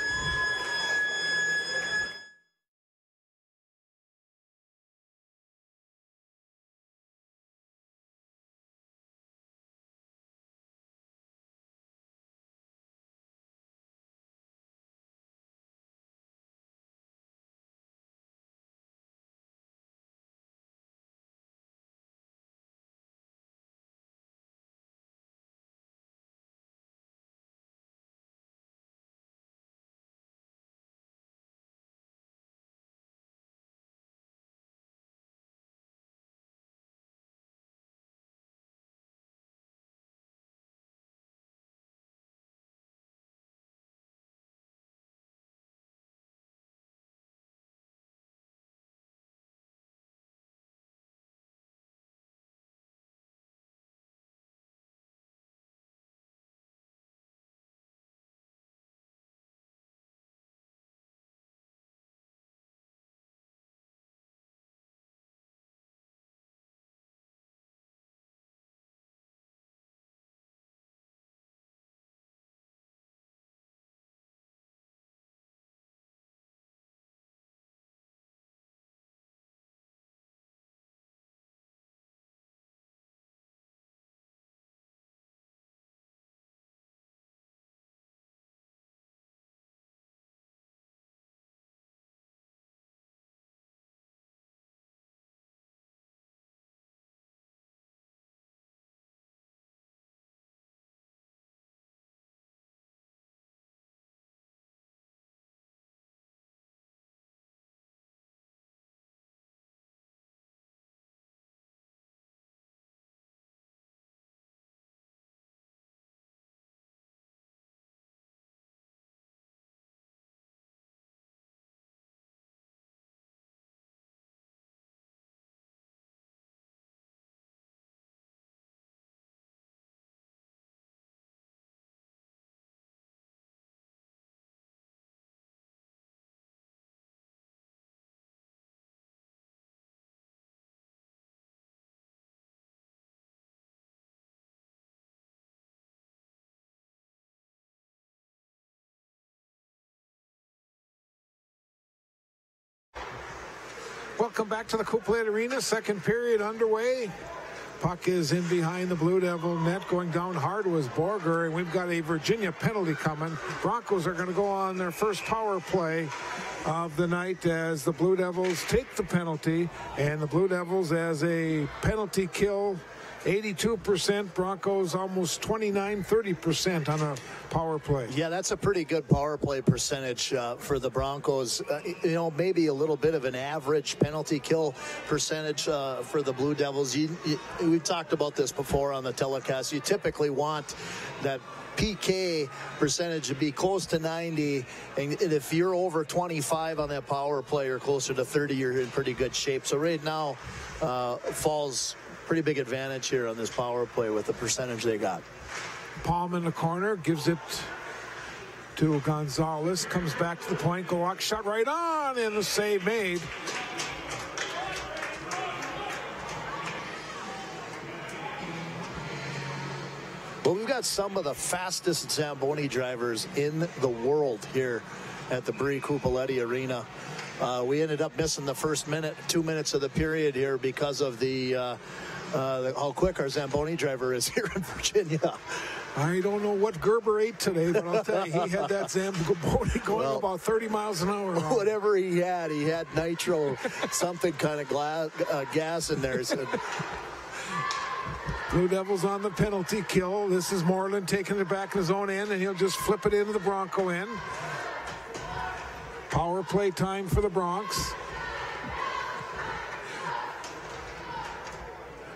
Welcome back to the Couplet Arena. Second period underway. Puck is in behind the Blue Devil net. Going down hard was Borger, and we've got a Virginia penalty coming. Broncos are going to go on their first power play of the night as the Blue Devils take the penalty, and the Blue Devils as a penalty kill 82%, Broncos almost 29-30% on a power play. Yeah, that's a pretty good power play percentage for the Broncos. Maybe a little bit of an average penalty kill percentage for the Blue Devils. We've talked about this before on the telecast. You typically want that PK percentage to be close to 90, and if you're over 25 on that power play or closer to 30, you're in pretty good shape. So right now, Falls pretty big advantage here on this power play with the percentage they got. Palm in the corner, gives it to Gonzalez, comes back to the point, Glowacki shot right on, and the save made. Well, we've got some of the fastest Zamboni drivers in the world here at the Brie Cupoletti Arena. We ended up missing the first 2 minutes of the period here because of how quick our Zamboni driver is here in Virginia. I don't know what Gerber ate today, but I'll tell you, he had that Zamboni going about 30 miles an hour. Whatever he had nitro, something kind of gas in there. So. Blue Devils on the penalty kill. This is Moreland taking it back in his own end, and he'll just flip it into the Bronco end. Power play time for the Bronx.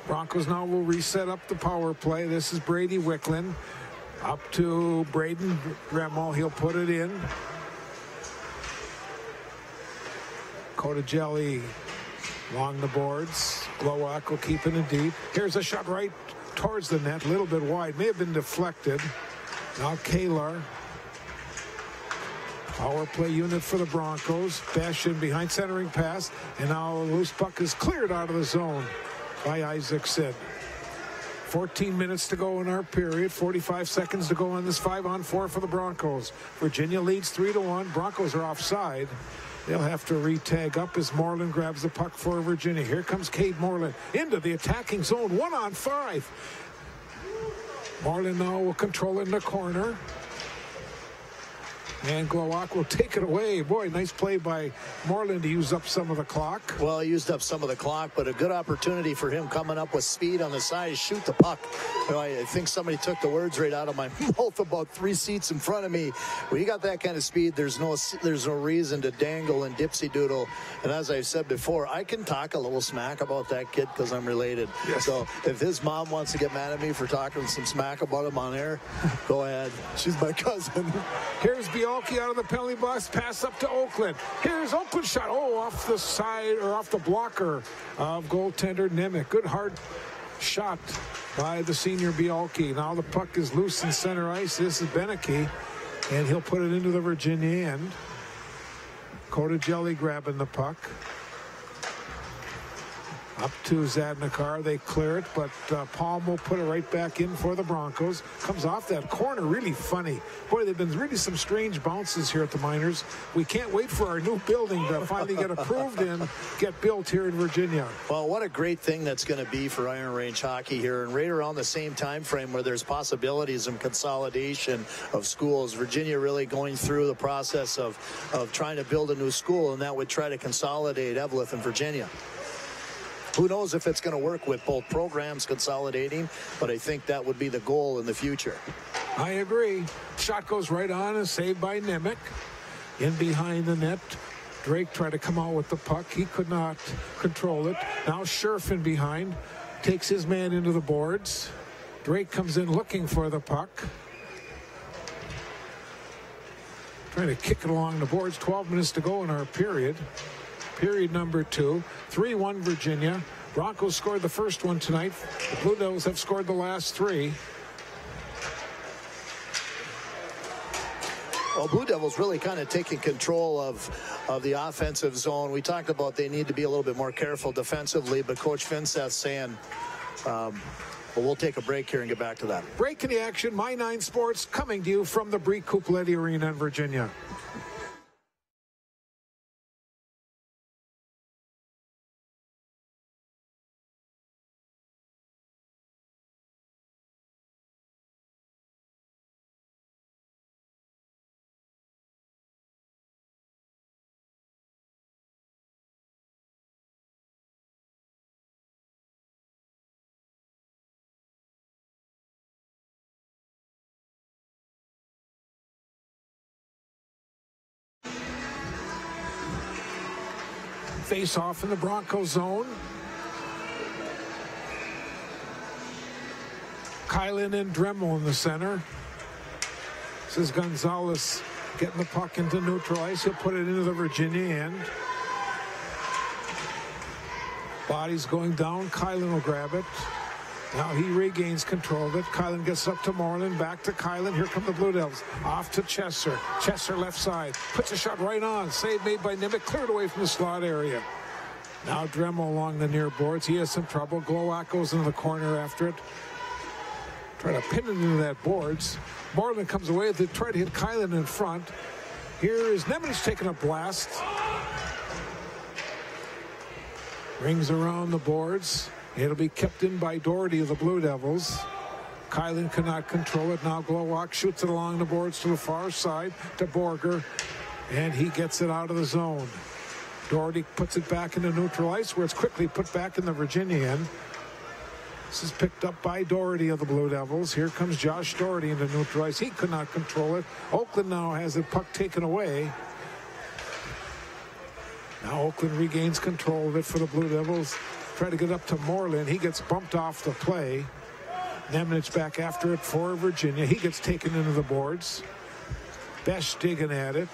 Broncos now will reset up the power play. This is Brady Wicklund. Up to Braden Dremel. He'll put it in. Jelly along the boards. Glowacki will keep it in deep. Here's a shot right towards the net. A little bit wide. May have been deflected. Now Kalar. Power play unit for the Broncos. Bastion behind, centering pass. And now a loose puck is cleared out of the zone by Isaac Sid. 14 minutes to go in our period. 45 seconds to go on this 5-on-4 for the Broncos. Virginia leads 3-1. Broncos are offside. They'll have to re-tag up as Moreland grabs the puck for Virginia. Here comes Cade Moreland into the attacking zone. 1-on-5. Moreland now will control it in the corner. And Glowacki will take it away. Boy, nice play by Moreland to use up some of the clock. Well, he used up some of the clock, but a good opportunity for him coming up with speed on the side, shoot the puck. I think somebody took the words right out of my mouth about 3 seats in front of me. When you got that kind of speed, there's no reason to dangle and dipsy doodle. And as I said before, I can talk a little smack about that kid because I'm related. Yes. So if his mom wants to get mad at me for talking some smack about him on air, go ahead. She's my cousin. Here's Bialke out of the penalty box, pass up to Oakland. Here's Oakland shot, off the side, or off the blocker of goaltender Nemec. Good hard shot by the senior Bialke. Now the puck is loose in center ice. This is Beneke, and he'll put it into the Virginia end. Jelly grabbing the puck. Up to Zadnikar. They clear it, but Palm will put it right back in for the Broncos. Comes off that corner. Really funny. Boy, they've been really some strange bounces here at the Miners. We can't wait for our new building to finally get approved and get built here in Virginia. Well, what a great thing that's going to be for Iron Range hockey here. And right around the same time frame where there's possibilities of consolidation of schools. Virginia really going through the process of trying to build a new school, and that would try to consolidate Evelyn and Virginia. Who knows if it's going to work with both programs consolidating, but I think that would be the goal in the future. I agree. Shot goes right on and saved by Nemec. In behind the net. Drake tried to come out with the puck. He could not control it. Now Scherf in behind. Takes his man into the boards. Drake comes in looking for the puck. Trying to kick it along the boards. 12 minutes to go in our period. Period number 2. 3-1 Virginia. Broncos scored the first one tonight. The Blue Devils have scored the last 3. Well, Blue Devils really kind of taking control of the offensive zone. We talked about they need to be a little bit more careful defensively, but Coach Vincent's saying, well, we'll take a break here and get back to that. Break in the action. My9 Sports coming to you from the Brie Cupoletti Arena in Virginia. face off in the Bronco zone. Kylan and Dremel in the center. This is Gonzalez getting the puck into neutral ice. He'll put it into the Virginia end. Body's going down. Kylan will grab it. Now he regains control of it. Kylan gets up to Moreland. Back to Kylan. Here come the Blue Devils. Off to Chesser. Chesser left side. Puts a shot right on. Save made by Nimick. Cleared away from the slot area. Now Dremel along the near boards. He has some trouble. Glowacz goes into the corner after it. Try to pin it into that boards. Moreland comes away with it. Try to hit Kylan in front. Here is Nemitz taking a blast. Rings around the boards. It'll be kept in by Doherty of the Blue Devils. Kylan cannot control it. Now Glowacz shoots it along the boards to the far side to Borger. And he gets it out of the zone. Doherty puts it back into neutral ice where it's quickly put back in the Virginia end. This is picked up by Doherty of the Blue Devils. Here comes Josh Doherty into neutral ice. He could not control it. Oakland now has the puck taken away. Now Oakland regains control of it for the Blue Devils. Try to get up to Moreland. He gets bumped off the play. Nemitz back after it for Virginia. He gets taken into the boards. Besch digging at it.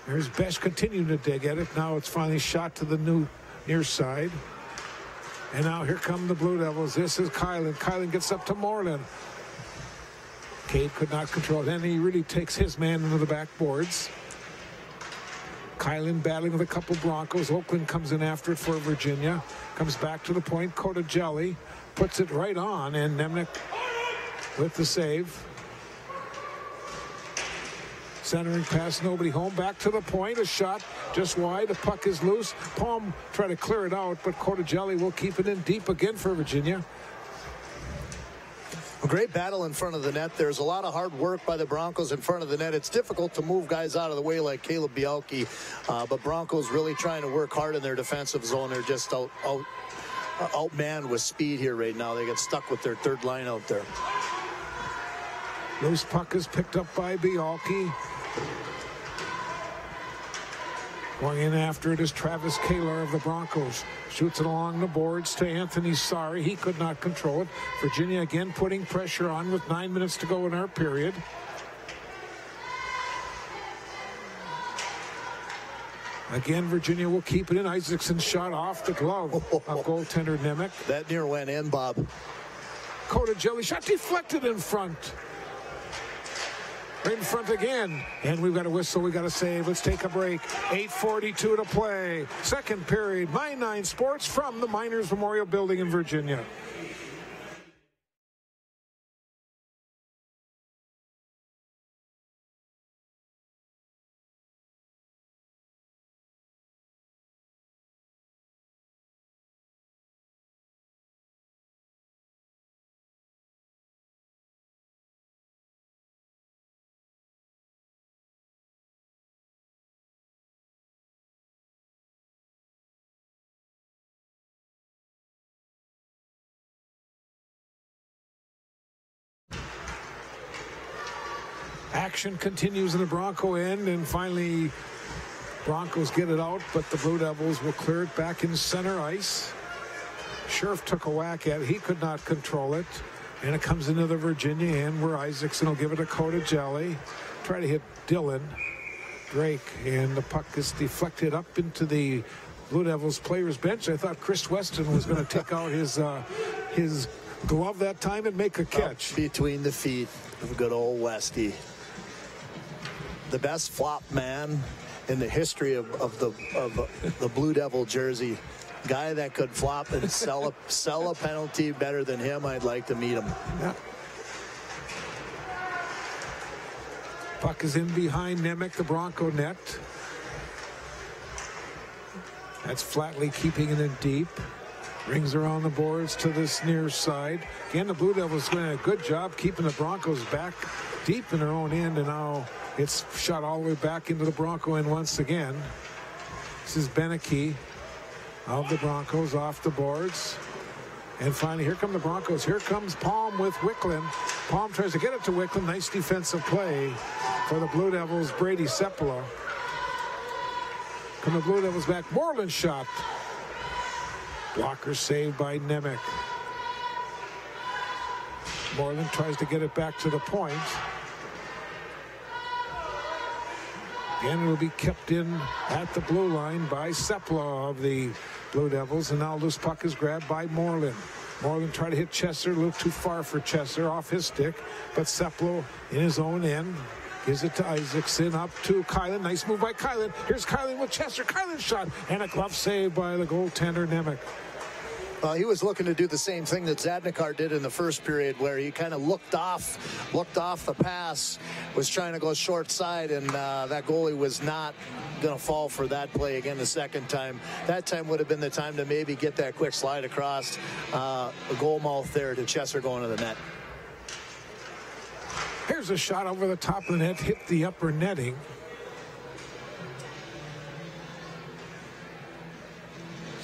There's Besch continuing to dig at it. Now it's finally shot to the near side. And now here come the Blue Devils. This is Kylan. Kylan gets up to Moreland. Cade could not control it. Then he really takes his man into the backboards. Kylan battling with a couple Broncos. Oakland comes in after it for Virginia. Comes back to the point. Jelly puts it right on. And Nemec with the save. Centering pass, nobody home. Back to the point. A shot just wide. The puck is loose. Palm try to clear it out, but Jelly will keep it in deep again for Virginia. A great battle in front of the net. There's a lot of hard work by the Broncos in front of the net. It's difficult to move guys out of the way like Caleb Bielke, but Broncos really trying to work hard in their defensive zone. They're just outmanned with speed here right now. They get stuck with their third line out there. Loose puck is picked up by Bielke. Going in after it is Travis Kaler of the Broncos. Shoots it along the boards to Anthony Sari. He could not control it. Virginia again putting pressure on with 9 minutes to go in our period. Again, Virginia will keep it in. Isaacson shot off the glove of goaltender Nemec. That near went in, Bob. Jelly shot deflected in front. In front again. And we've got a whistle. We've got a save. Let's take a break. 8:42 to play. Second period. My9 Sports from the Miners Memorial Building in Virginia. Action continues in the Bronco end, and finally Broncos get it out, but the Blue Devils will clear it back in center ice. Scherf took a whack at it. He could not control it, and it comes into the Virginia end where Isaacson will give it a Jelly. Try to hit Dylan Drake, and the puck is deflected up into the Blue Devils players bench. I thought Chris Weston was going to take out his glove that time and make a catch. Up between the feet of good old Westy. The best flop man in the history of the Blue Devil jersey. Guy that could flop and sell a penalty better than him. I'd like to meet him. Yeah. Puck is in behind Nemec, the Bronco net. That's Flatley keeping it in deep. Rings around the boards to this near side. Again, the Blue Devils doing a good job keeping the Broncos back deep in their own end, and now it's shot all the way back into the Bronco end once again. This is Beneke of the Broncos off the boards. And finally, here come the Broncos. Here comes Palm with Wicklund. Palm tries to get it to Wicklund. Nice defensive play for the Blue Devils, Brady Sepula. Come the Blue Devils back. Moreland's shot. Blocker saved by Nemec. Moreland tries to get it back to the point. Again, it will be kept in at the blue line by Sepla of the Blue Devils. And now loose puck is grabbed by Moreland. Moreland tried to hit Chesser, a little too far for Chesser, off his stick. But Seplo in his own end gives it to Isaacson, up to Kylan. Nice move by Kylan. Here's Kylan with Chesser. Kylan's shot, and a glove save by the goaltender, Nemec. He was looking to do the same thing that Zadnikar did in the first period, where he kind of looked off the pass, was trying to go short side, and that goalie was not going to fall for that play again the second time. That time would have been the time to maybe get that quick slide across the goal mouth there to Chesser going to the net. Here's a shot over the top of the net, hit the upper netting.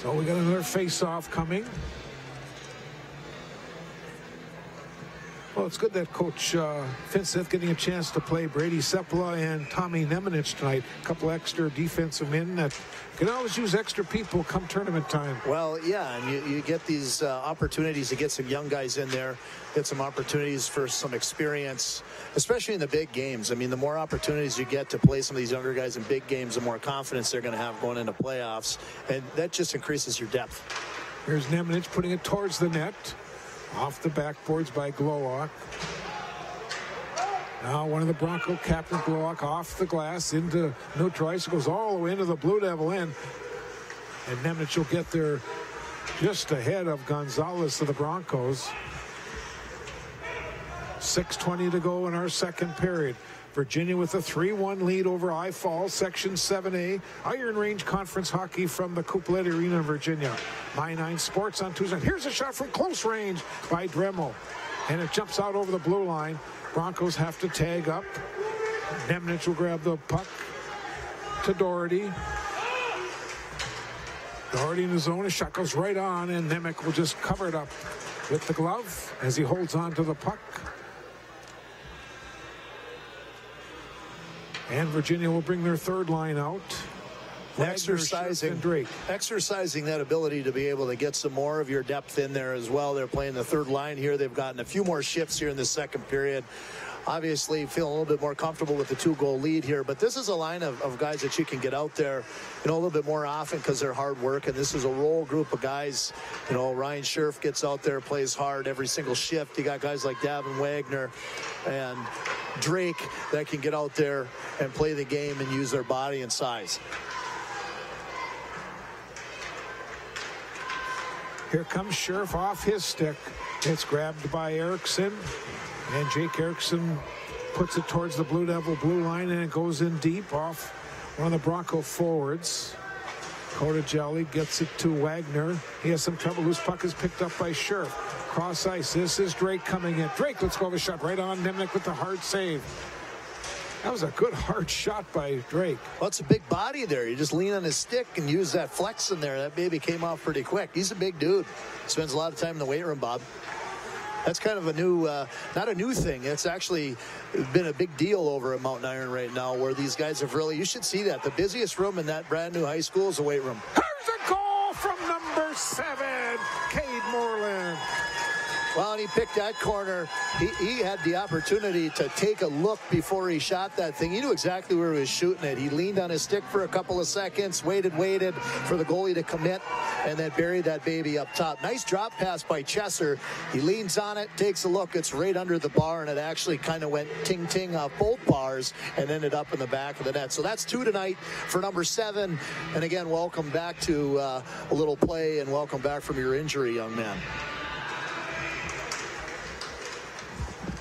So we got another face-off coming. Well, it's good that Coach Finseth getting a chance to play Brady Sepla and Tommy Nemanich tonight. A couple extra defensive men that can always use extra people come tournament time. Well, yeah, and you get these opportunities to get some young guys in there, get some opportunities for some experience, especially in the big games. I mean, the more opportunities you get to play some of these younger guys in big games, the more confidence they're going to have going into playoffs, and that just increases your depth. Here's Nemanich putting it towards the net. Off the backboards by Glowak. Now one of the Bronco captain, Glowak, off the glass into neutral ice. It goes all the way into the Blue Devil end. And Nemanich will get there just ahead of Gonzalez of the Broncos. 6:20 to go in our second period. Virginia with a 3-1 lead over I Falls, Section 7A, Iron Range Conference Hockey from the Couplet Arena in Virginia. My9 Sports on Tuesday. Here's a shot from close range by Dremel. And it jumps out over the blue line. Broncos have to tag up. Nemanich will grab the puck to Doherty. Doherty in his zone. A shot goes right on, and Nemec will just cover it up with the glove as he holds on to the puck. And Virginia will bring their third line out. Exercising that ability to be able to get some more of your depth in there as well. They're playing the third line here. They've gotten a few more shifts here in the second period. Obviously feeling a little bit more comfortable with the 2-goal lead here, but this is a line of guys that you can get out there, a little bit more often because they're hard work, and this is a role group of guys. Ryan Scherf gets out there, plays hard every single shift. You got guys like Davin Wagner and Drake that can get out there and play the game and use their body and size. Here comes Scherf off his stick. It's grabbed by Erickson. And Jake Erickson puts it towards the Blue Devil blue line, and it goes in deep off one of the Bronco forwards. Coda Jelly gets it to Wagner. He has some trouble. Loose puck is picked up by Scherf. Cross ice. This is Drake coming in. Drake, let's go have a shot right on Nemec with the hard save. That was a good hard shot by Drake. Well, it's a big body there. You just lean on his stick and use that flex in there. That baby came off pretty quick. He's a big dude. Spends a lot of time in the weight room, Bob. That's kind of a new, not a new thing. It's actually been a big deal over at Mountain Iron right now, where these guys have really, you should see that. The busiest room in that brand new high school is a weight room. Here's a goal from number 7, Cade Moreland. Well, and he picked that corner. He had the opportunity to take a look before he shot that thing. He knew exactly where he was shooting it. He leaned on his stick for a couple of seconds, waited for the goalie to commit, and then buried that baby up top. Nice drop pass by Chesser. He leans on it, takes a look. It's right under the bar, and it actually kind of went ting-ting off both bars and ended up in the back of the net. So that's 2 tonight for number 7. And again, welcome back to a little play, and welcome back from your injury, young man.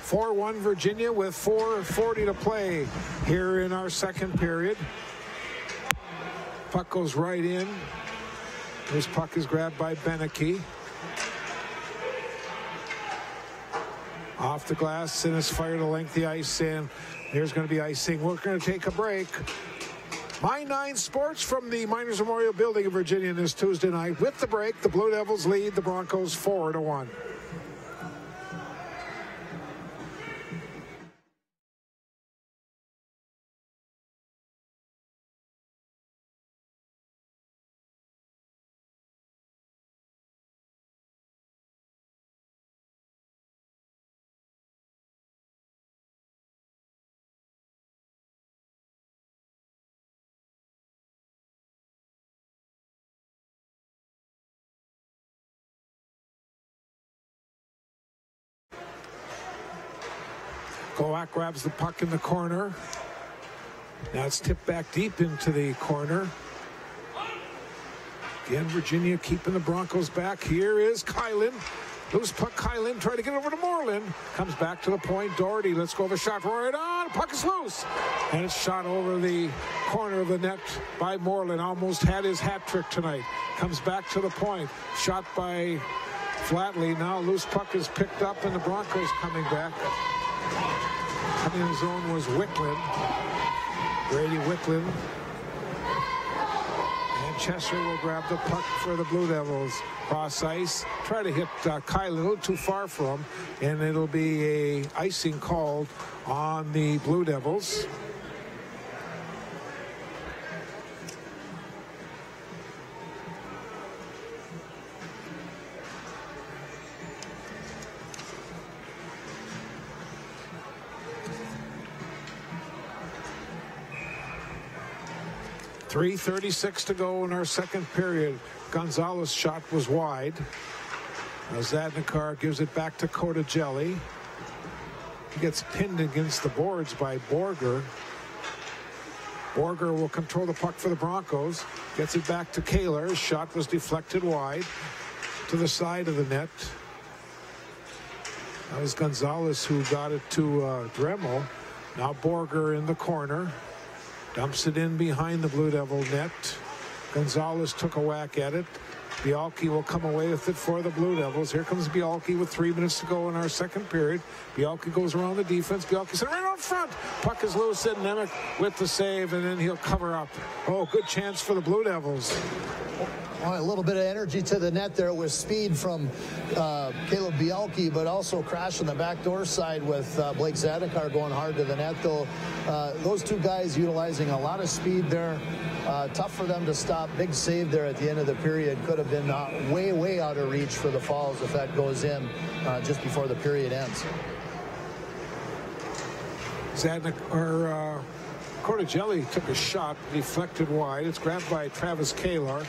4-1 Virginia with 4:40 to play here in our second period. Puck goes right in. This puck is grabbed by Beneke. Off the glass, and it's fired to length the ice, and there's going to be icing. We're going to take a break. My9 Sports from the Miners Memorial Building in Virginia this Tuesday night. With the break, the Blue Devils lead the Broncos 4-1. Glowacz grabs the puck in the corner. Now it's tipped back deep into the corner. Again, Virginia keeping the Broncos back. Here is Kylan. Loose puck, Kylan trying to get over to Moreland. Comes back to the point. Doherty, let's go with a shot right on. Puck is loose. And it's shot over the corner of the net by Moreland. Almost had his hat trick tonight. Comes back to the point. Shot by Flatley. Now loose puck is picked up and the Broncos coming back. Coming in zone was Wicklund. Brady Wicklund. Chesser will grab the puck for the Blue Devils. Cross ice. Try to hit Kyle a little too far from him, and it'll be a icing called on the Blue Devils. .3:36 to go in our second period. Gonzalez' shot was wide. Now Zadnikar gives it back to Kotajelli. He gets pinned against the boards by Borger. Borger will control the puck for the Broncos. Gets it back to Kaler. His shot was deflected wide to the side of the net. That was Gonzalez who got it to Dremel. Now Borger in the corner. Dumps it in behind the Blue Devil net. Gonzalez took a whack at it. Bialke will come away with it for the Blue Devils. Here comes Bialke with 3 minutes to go in our second period. Bialke goes around the defense. Bialke sent right out front. Puck is loose and Nemec with the save, and then he'll cover up. Oh, good chance for the Blue Devils. A little bit of energy to the net there with speed from Caleb Bialke, but also crashing the backdoor side with Blake Zadnikar going hard to the net, though. Those two guys utilizing a lot of speed there. Tough for them to stop. Big save there at the end of the period. Could have been way out of reach for the Falls if that goes in just before the period ends. Kotajelli took a shot, deflected wide. It's grabbed by Travis Kalar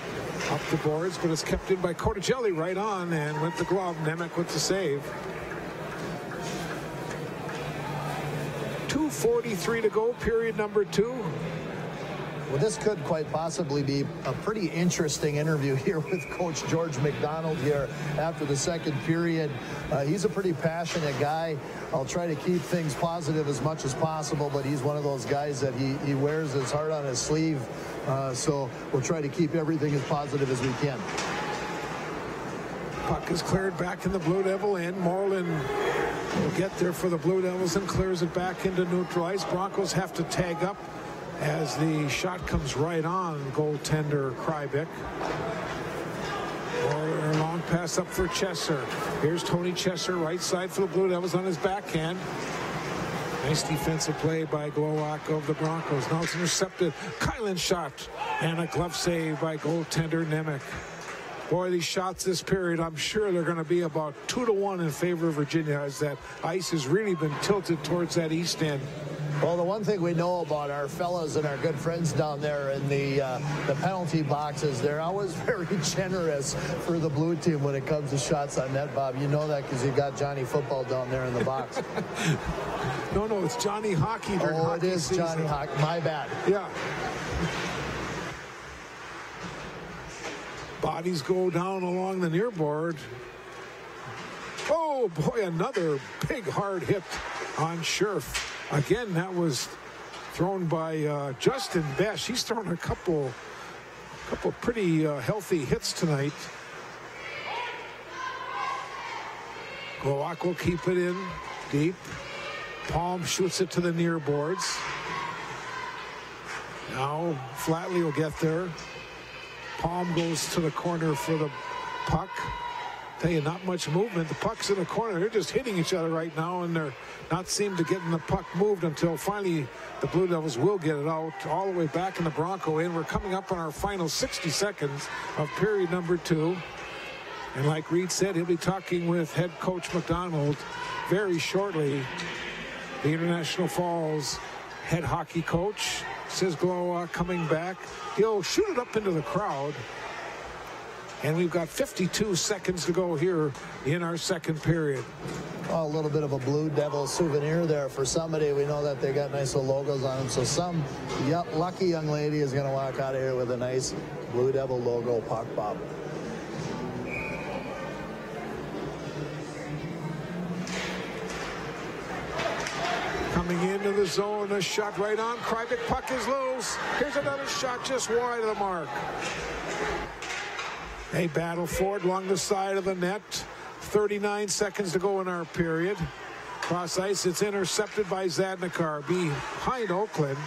up the boards, but it's kept in by Kotajelli right on, and with the glove, Nemec with the save. 2:43 to go, period number 2. Well, this could quite possibly be a pretty interesting interview here with Coach George McDonald here after the second period. He's a pretty passionate guy. I'll try to keep things positive as much as possible, but he's one of those guys that he wears his heart on his sleeve. So we'll try to keep everything as positive as we can. Puck is cleared back in the Blue Devil end. Moreland will get there for the Blue Devils and clears it back into neutral ice. Broncos have to tag up as the shot comes right on goaltender Krybik. Or a long pass up for Chesser. Here's Tony Chesser, right side for the Blue Devils on his backhand. Nice defensive play by Glowacz of the Broncos. Now it's intercepted. Kylan's shot and a glove save by goaltender Nemec. Boy, these shots this period, I'm sure they're going to be about 2-1 in favor of Virginia, as that ice has really been tilted towards that east end. Well, the one thing we know about our fellas and our good friends down there in the penalty boxes, they're always very generous for the blue team when it comes to shots on net, Bob. You know that because you got Johnny Football down there in the box. No, it's Johnny Hockey. Oh, it is season. Johnny Hockey. My bad. Yeah. Bodies go down along the near board. Oh, boy, another big hard hit on Scherf. Again, that was thrown by Justin Besh. He's thrown a couple pretty healthy hits tonight. Glowacz will keep it in deep. Palm shoots it to the near boards. Now Flatley will get there. Palm goes to the corner for the puck. Tell you, not much movement. The puck's in the corner. They're just hitting each other right now, and they're not seem to getting the puck moved until finally the Blue Devils will get it out all the way back in the Bronco end. We're coming up on our final 60 seconds of period number 2. And like Reed said, he'll be talking with head coach McDonald very shortly. The International Falls head hockey coach says Glowacz coming back. He'll shoot it up into the crowd. And we've got 52 seconds to go here in our second period. Oh, a little bit of a Blue Devil souvenir there for somebody. We know that they got nice little logos on them. So some lucky young lady is going to walk out of here with a nice Blue Devil logo puck pop. Coming into the zone, a shot right on. Krivik, puck is loose. Here's another shot just wide of the mark. A battle for it along the side of the net. 39 seconds to go in our period. Cross ice, it's intercepted by Zadnikar behind Oakland,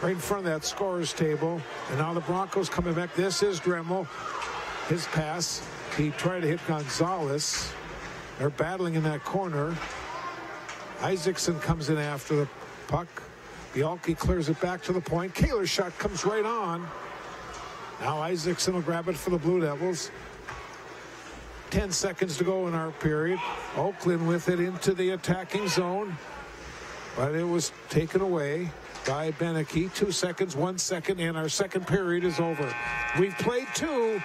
right in front of that scorer's table. And now the Broncos coming back. This is Dremel. His pass. He tried to hit Gonzalez. They're battling in that corner. Isaacson comes in after the puck. Bialke clears it back to the point. Kaler's shot comes right on. Now Isaacson will grab it for the Blue Devils. 10 seconds to go in our period. Oakland with it into the attacking zone, but it was taken away by Beneke. 2 seconds, 1 second, and our second period is over. We've played two.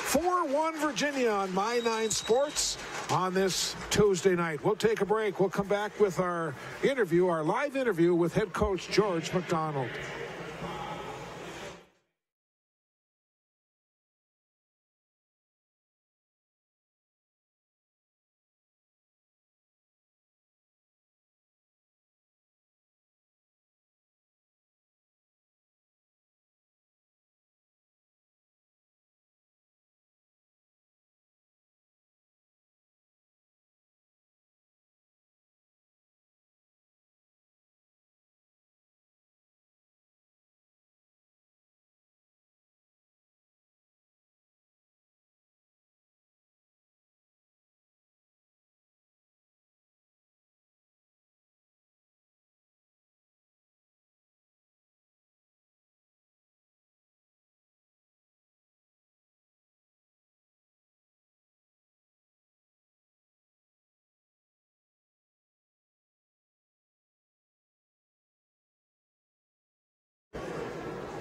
4-1 Virginia on My9 Sports on this Tuesday night. We'll take a break. We'll come back with our interview, our live interview with head coach George McDonald.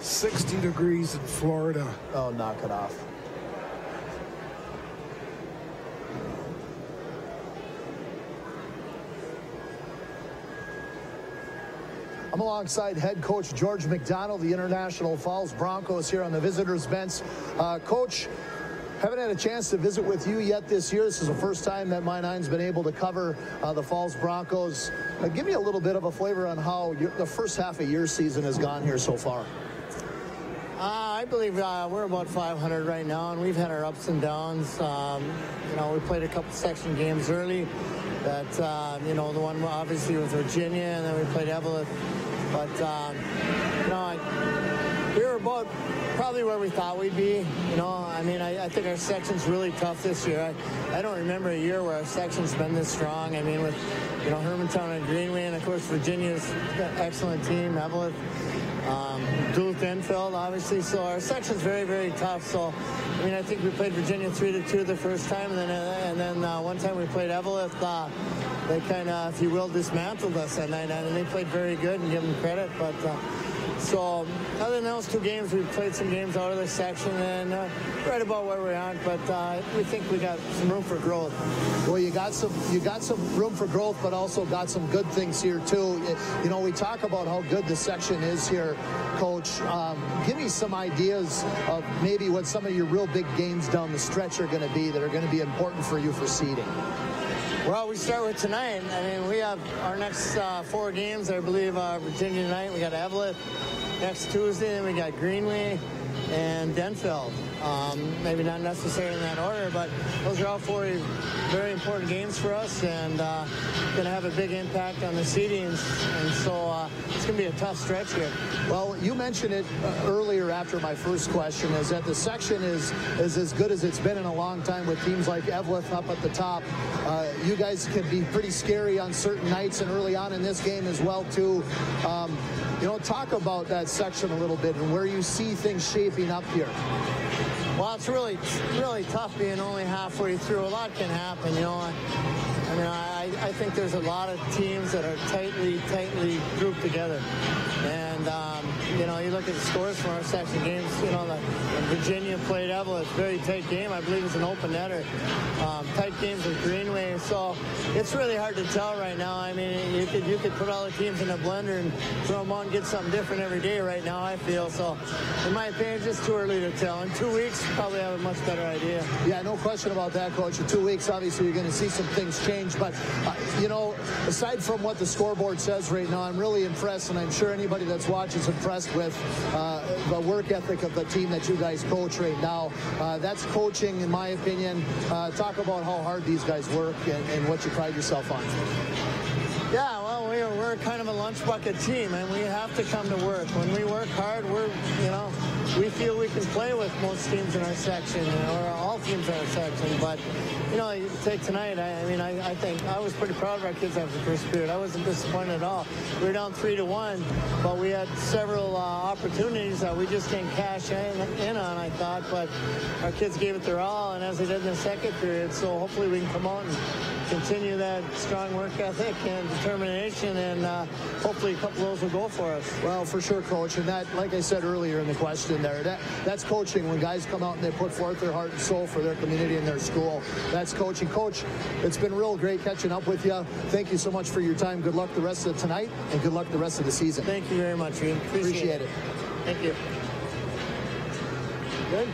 $60 degrees in Florida. Oh, knock it off. I'm alongside head coach George McDonald, the International Falls Broncos, here on the visitors' bench. Coach, haven't had a chance to visit with you yet this year. This is the first time that My9's been able to cover the Falls Broncos. Give me a little bit of a flavor on how the first half of your season has gone here so far. I believe we're about 500 right now, and we've had our ups and downs. We played a couple section games early. That the one obviously with Virginia, and then we played Evelyn. But we were about probably where we thought we'd be. I think our section's really tough this year. I don't remember a year where our section's been this strong. With Hermantown and Greenway, and of course Virginia's got an excellent team, Evelyn. Duluth Enfield, obviously. So our section's very, very tough. So, I think we played Virginia 3-2 the first time, and then one time we played Evelyn. They kind of, if you will, dismantled us that night, and they played very good, and give them credit. But so other than those two games, we played some games out of the section, and right about where we're at. But we think we got some room for growth. Well, you got some room for growth, but also got some good things here too. We talk about how good the section is here, Coach. Give me some ideas of maybe what some of your real big games down the stretch are going to be that are going to be important for you for seeding. Well, we start with tonight. We have our next 4 games. I believe Virginia tonight. We got Evelyn next Tuesday, and we got Greenway and Denfeld. Maybe not necessarily in that order, but those are all 4 very important games for us, and going to have a big impact on the seedings. And so it's going to be a tough stretch here. Well, you mentioned it earlier after my first question, is that the section is as good as it's been in a long time with teams like Evelyn up at the top. You guys can be pretty scary on certain nights and early on in this game as well, too. Talk about that section a little bit and where you see things shaping up here. Well, it's really tough being only halfway through. A lot can happen, I think there's a lot of teams that are tightly grouped together. And, you know, you look at the scores from our section games, you know, when Virginia played Evelyn, very tight game. I believe it's an open netter. Tight games with Greenway. So it's really hard to tell right now. I mean, you could put all the teams in a blender and throw them on and get something different every day right now, I feel. So in my opinion, it's just too early to tell. In 2 weeks, probably have a much better idea. Yeah, no question about that, Coach. In 2 weeks, obviously, you're going to see some things change. But, you know, aside from what the scoreboard says right now, I'm really impressed, and I'm sure anybody that's watching is impressed with the work ethic of the team that you guys coach right now. That's coaching, in my opinion. Talk about how hard these guys work and what you pride yourself on. Yeah, well, we're kind of a lunch bucket team, and we have to come to work. When we work hard, we feel we can play with most teams in our section, or all teams in our section. But, you know, you take tonight, I think I was pretty proud of our kids after the first period. I wasn't disappointed at all. We were down 3-1, but we had several opportunities that we just didn't cash in on, I thought. But our kids gave it their all, and as they did in the second period, so hopefully we can come out and continue that strong work ethic and determination, and hopefully a couple of those will go for us. Well, for sure, Coach. And that, like I said earlier in the question there, that's coaching. When guys come out and they put forth their heart and soul for their community and their school, that's coaching. Coach, it's been real great catching up with you. Thank you so much for your time. Good luck the rest of tonight, and good luck the rest of the season. Thank you very much, Reed. Appreciate it. Thank you. Good?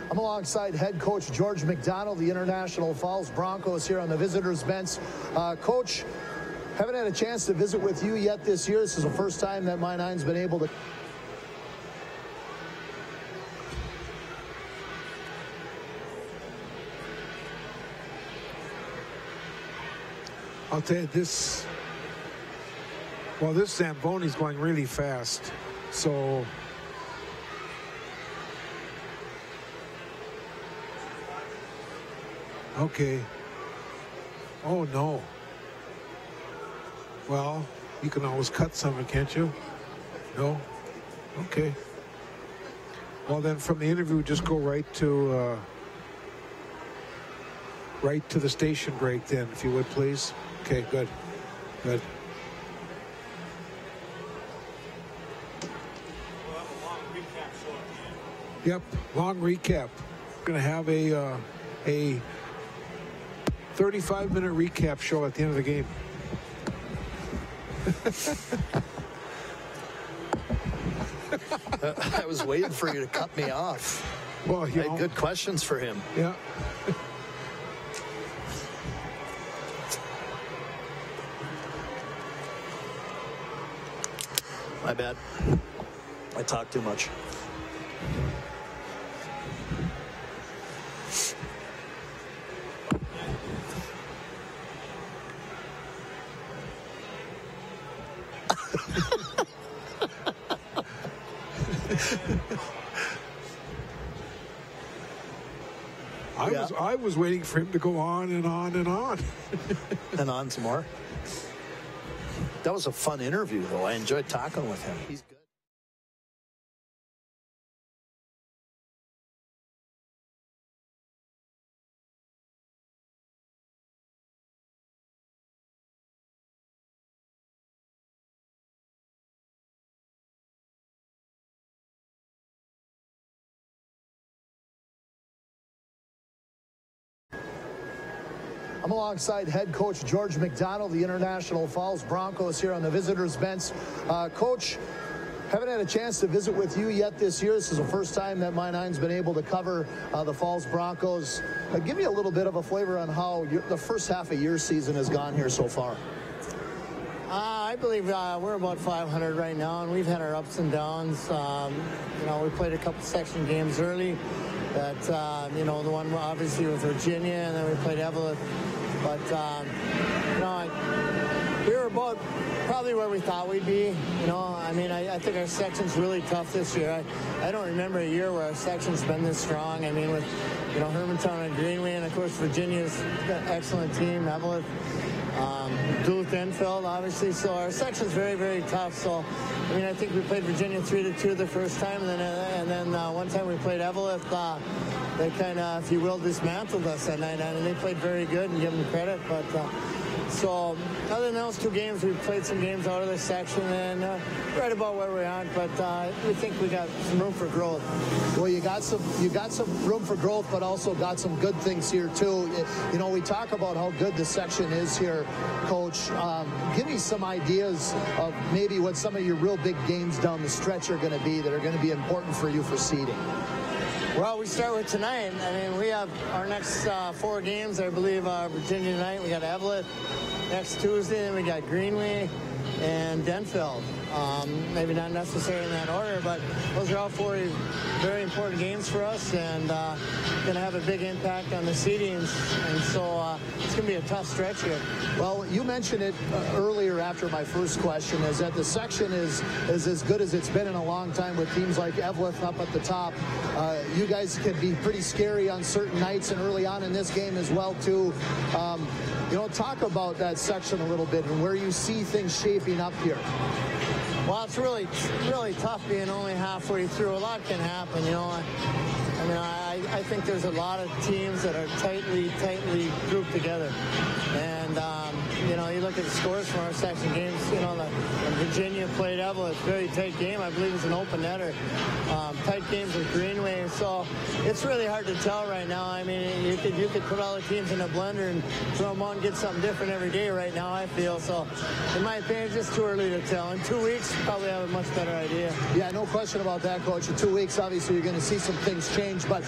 I'm alongside head coach George McDonald, the International Falls Broncos, here on the visitors' bench. Coach, haven't had a chance to visit with you yet this year. This is the first time that My9's been able to. I'll tell you this. Well, this Zamboni's going really fast, so. Okay. Oh, no. Well, you can always cut something, can't you? No? Okay. Well, then from the interview, just go right to the station break then, if you would, please. Okay, good. Good. We'll have a long recap show at the end. Yep, long recap. We're going to have a 35-minute recap show at the end of the game. I was waiting for you to cut me off. Well, I had good questions for him. Yeah. My bad. I talk too much. I was waiting for him to go on and on and on. And on some more. That was a fun interview, though. I enjoyed talking with him. He's good. I'm alongside head coach George McDonald, the International Falls Broncos, here on the visitors' bench. Coach, haven't had a chance to visit with you yet this year. This is the first time that My9's been able to cover the Falls Broncos. Give me a little bit of a flavor on how the first half of your season has gone here so far. I believe we're about 500 right now, and we've had our ups and downs. You know, we played a couple section games early. That, you know, the one obviously with Virginia, and then we played Evelyn. But, you know, we were about probably where we thought we'd be. You know, I mean, I think our section's really tough this year. I don't remember a year where our section's been this strong. I mean, with, you know, Hermantown and Greenway, and of course Virginia's got an excellent team, Evelyn, Duluth, Enfield, obviously. So our section's very, very tough. So, I mean, I think we played Virginia 3-2 the first time, and then one time we played Evelyn. They kind of, if you will, dismantled us that night, and they played very good, and give them credit. But so other than those two games, we've played some games out of this section, and right about where we're at. But we think we got some room for growth. Well, you got some room for growth, but also got some good things here too. You know, we talk about how good the section is here, Coach. Give me some ideas of maybe what some of your real big games down the stretch are going to be that are going to be important for you for seeding. Well, we start with tonight. I mean, we have our next 4 games. I believe Virginia tonight. We got Evelyn next Tuesday, and we got Greenway and Denfeld. Maybe not necessarily in that order, but those are all 4 very important games for us, and going to have a big impact on the seedings. And so it's going to be a tough stretch here. Well, you mentioned it earlier after my first question, is that the section is as good as it's been in a long time with teams like Evelyn up at the top. You guys can be pretty scary on certain nights and early on in this game as well, too. You know, talk about that section a little bit and where you see things shaping up here. Well, it's really tough being only halfway through. A lot can happen, you know. I mean, I think there's a lot of teams that are tightly grouped together. And, you know, you look at the scores from our section games, you know, when Virginia played Evelyn, it's a very tight game. I believe it's an open netter. Tight games with Greenway. So it's really hard to tell right now. I mean, you could put all the teams in a blender and throw them on and get something different every day right now, I feel. So in my opinion, it's just too early to tell. In 2 weeks, probably have a much better idea. Yeah, no question about that, Coach. In 2 weeks, obviously, you're going to see some things change. But,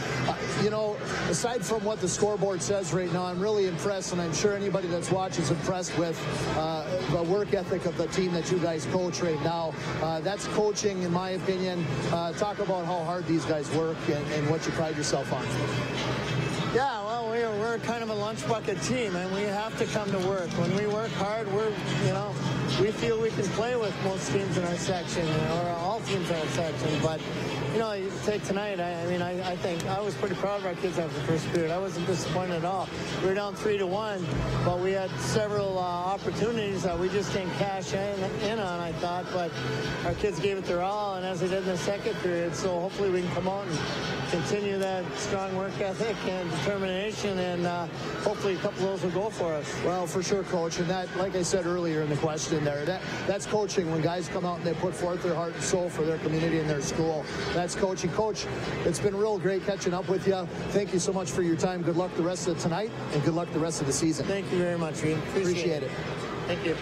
you know, aside from what the scoreboard says right now, I'm really impressed, and I'm sure anybody that's watching is impressed with the work ethic of the team that you guys coach right now. That's coaching, in my opinion. Talk about how hard these guys work and what you pride yourself on. Yeah, well, we're kind of a lunch bucket team, and we have to come to work. When we work hard, we feel we can play with most teams in our section, or all teams in our section. But, you know, you take tonight, I think I was pretty proud of our kids after the first period. I wasn't disappointed at all. We were down 3-1, but we had several opportunities that we just didn't cash in on, I thought. But our kids gave it their all, and as they did in the second period. So hopefully we can come out and continue that strong work ethic and determination, and hopefully a couple of those will go for us. Well, for sure, Coach. And that, like I said earlier in the question there, that's coaching. When guys come out and they put forth their heart and soul for their community and their school, that's coaching. Coach, it's been real great catching up with you. Thank you so much for your time. Good luck the rest of tonight, and good luck the rest of the season. Thank you very much, Reed. Appreciate it. Thank you.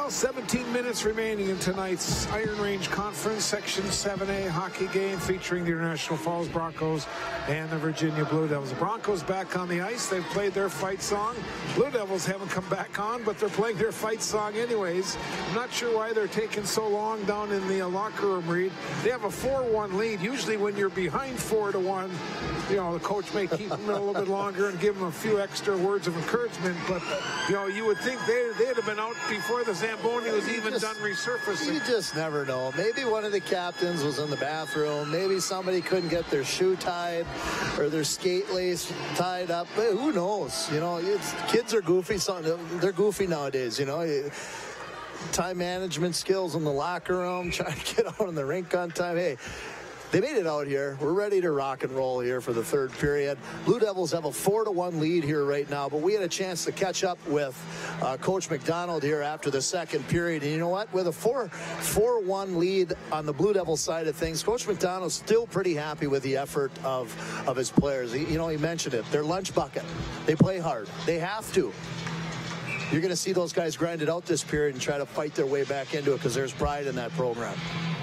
Well, 17 minutes remaining in tonight's Iron Range Conference Section 7A hockey game featuring the International Falls Broncos and the Virginia Blue Devils. The Broncos back on the ice. They've played their fight song. Blue Devils haven't come back on, but they're playing their fight song anyways. I'm not sure why they're taking so long down in the locker room, Reed. They have a 4-1 lead. Usually when you're behind 4-1, you know, the coach may keep them a little bit longer and give them a few extra words of encouragement, but, you know, you would think they'd have been out before the Zamboni was even done resurfacing. You just never know. Maybe one of the captains was in the bathroom. Maybe somebody couldn't get their shoe tied or their skate lace tied up. But who knows? You know, kids are goofy. They're goofy nowadays, you know. Time management skills in the locker room, trying to get out on the rink on time. Hey, they made it out here. We're ready to rock and roll here for the third period. Blue Devils have a 4-1 lead here right now, but we had a chance to catch up with Coach McDonald here after the second period. And you know what? With a 4-1 lead on the Blue Devils side of things, Coach McDonald's still pretty happy with the effort of his players. He mentioned it. Their lunch bucket. They play hard. They have to. You're going to see those guys grind it out this period and try to fight their way back into it because there's pride in that program.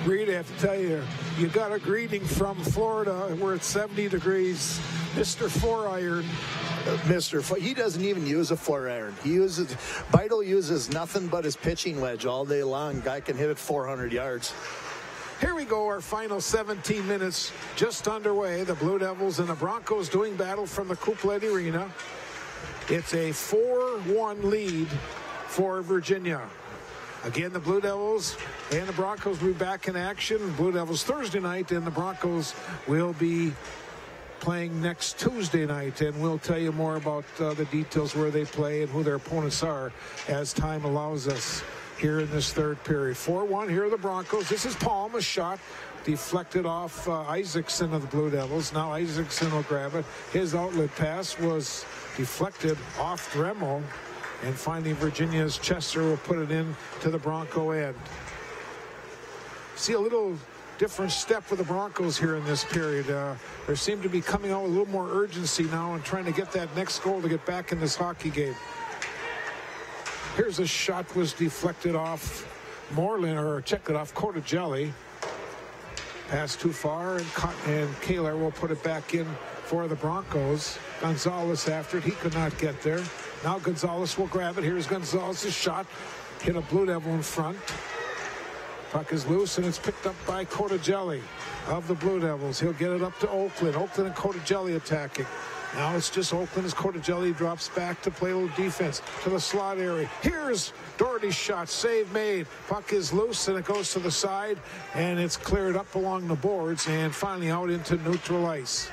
Reed, I have to tell you, you got a greeting from Florida where it's 70 degrees. Mr. 4-iron. He doesn't even use a 4-iron. Beidel uses nothing but his pitching wedge all day long. Guy can hit it 400 yards. Here we go, our final 17 minutes just underway. The Blue Devils and the Broncos doing battle from the Couplet Arena. It's a 4-1 lead for Virginia. Again, the Blue Devils and the Broncos will be back in action. Blue Devils Thursday night, and the Broncos will be playing next Tuesday night. And we'll tell you more about the details where they play and who their opponents are as time allows us here in this third period. 4-1, here are the Broncos. This is Palm, a shot deflected off Isaacson of the Blue Devils. Now Isaacson will grab it. His outlet pass was deflected off Dremel. And finally, Virginia's Chester will put it in to the Bronco end. See a little different step with the Broncos here in this period. They seem to be coming out with a little more urgency now and trying to get that next goal to get back in this hockey game. Here's a shot was deflected off Moreland, or checked it off Cordigelli. Pass too far, and Kaler will put it back in for the Broncos. Gonzalez after it. He could not get there. Now Gonzalez will grab it. Here's Gonzalez's shot. Hit a Blue Devil in front. Puck is loose, and it's picked up by Cordigelli of the Blue Devils. He'll get it up to Oakland. Oakland and Cordigelli attacking. Now it's just Oakland as Cordigelli drops back to play a little defense to the slot area. Here's Doherty's shot. Save made. Puck is loose, and it goes to the side, and it's cleared up along the boards, and finally out into neutral ice.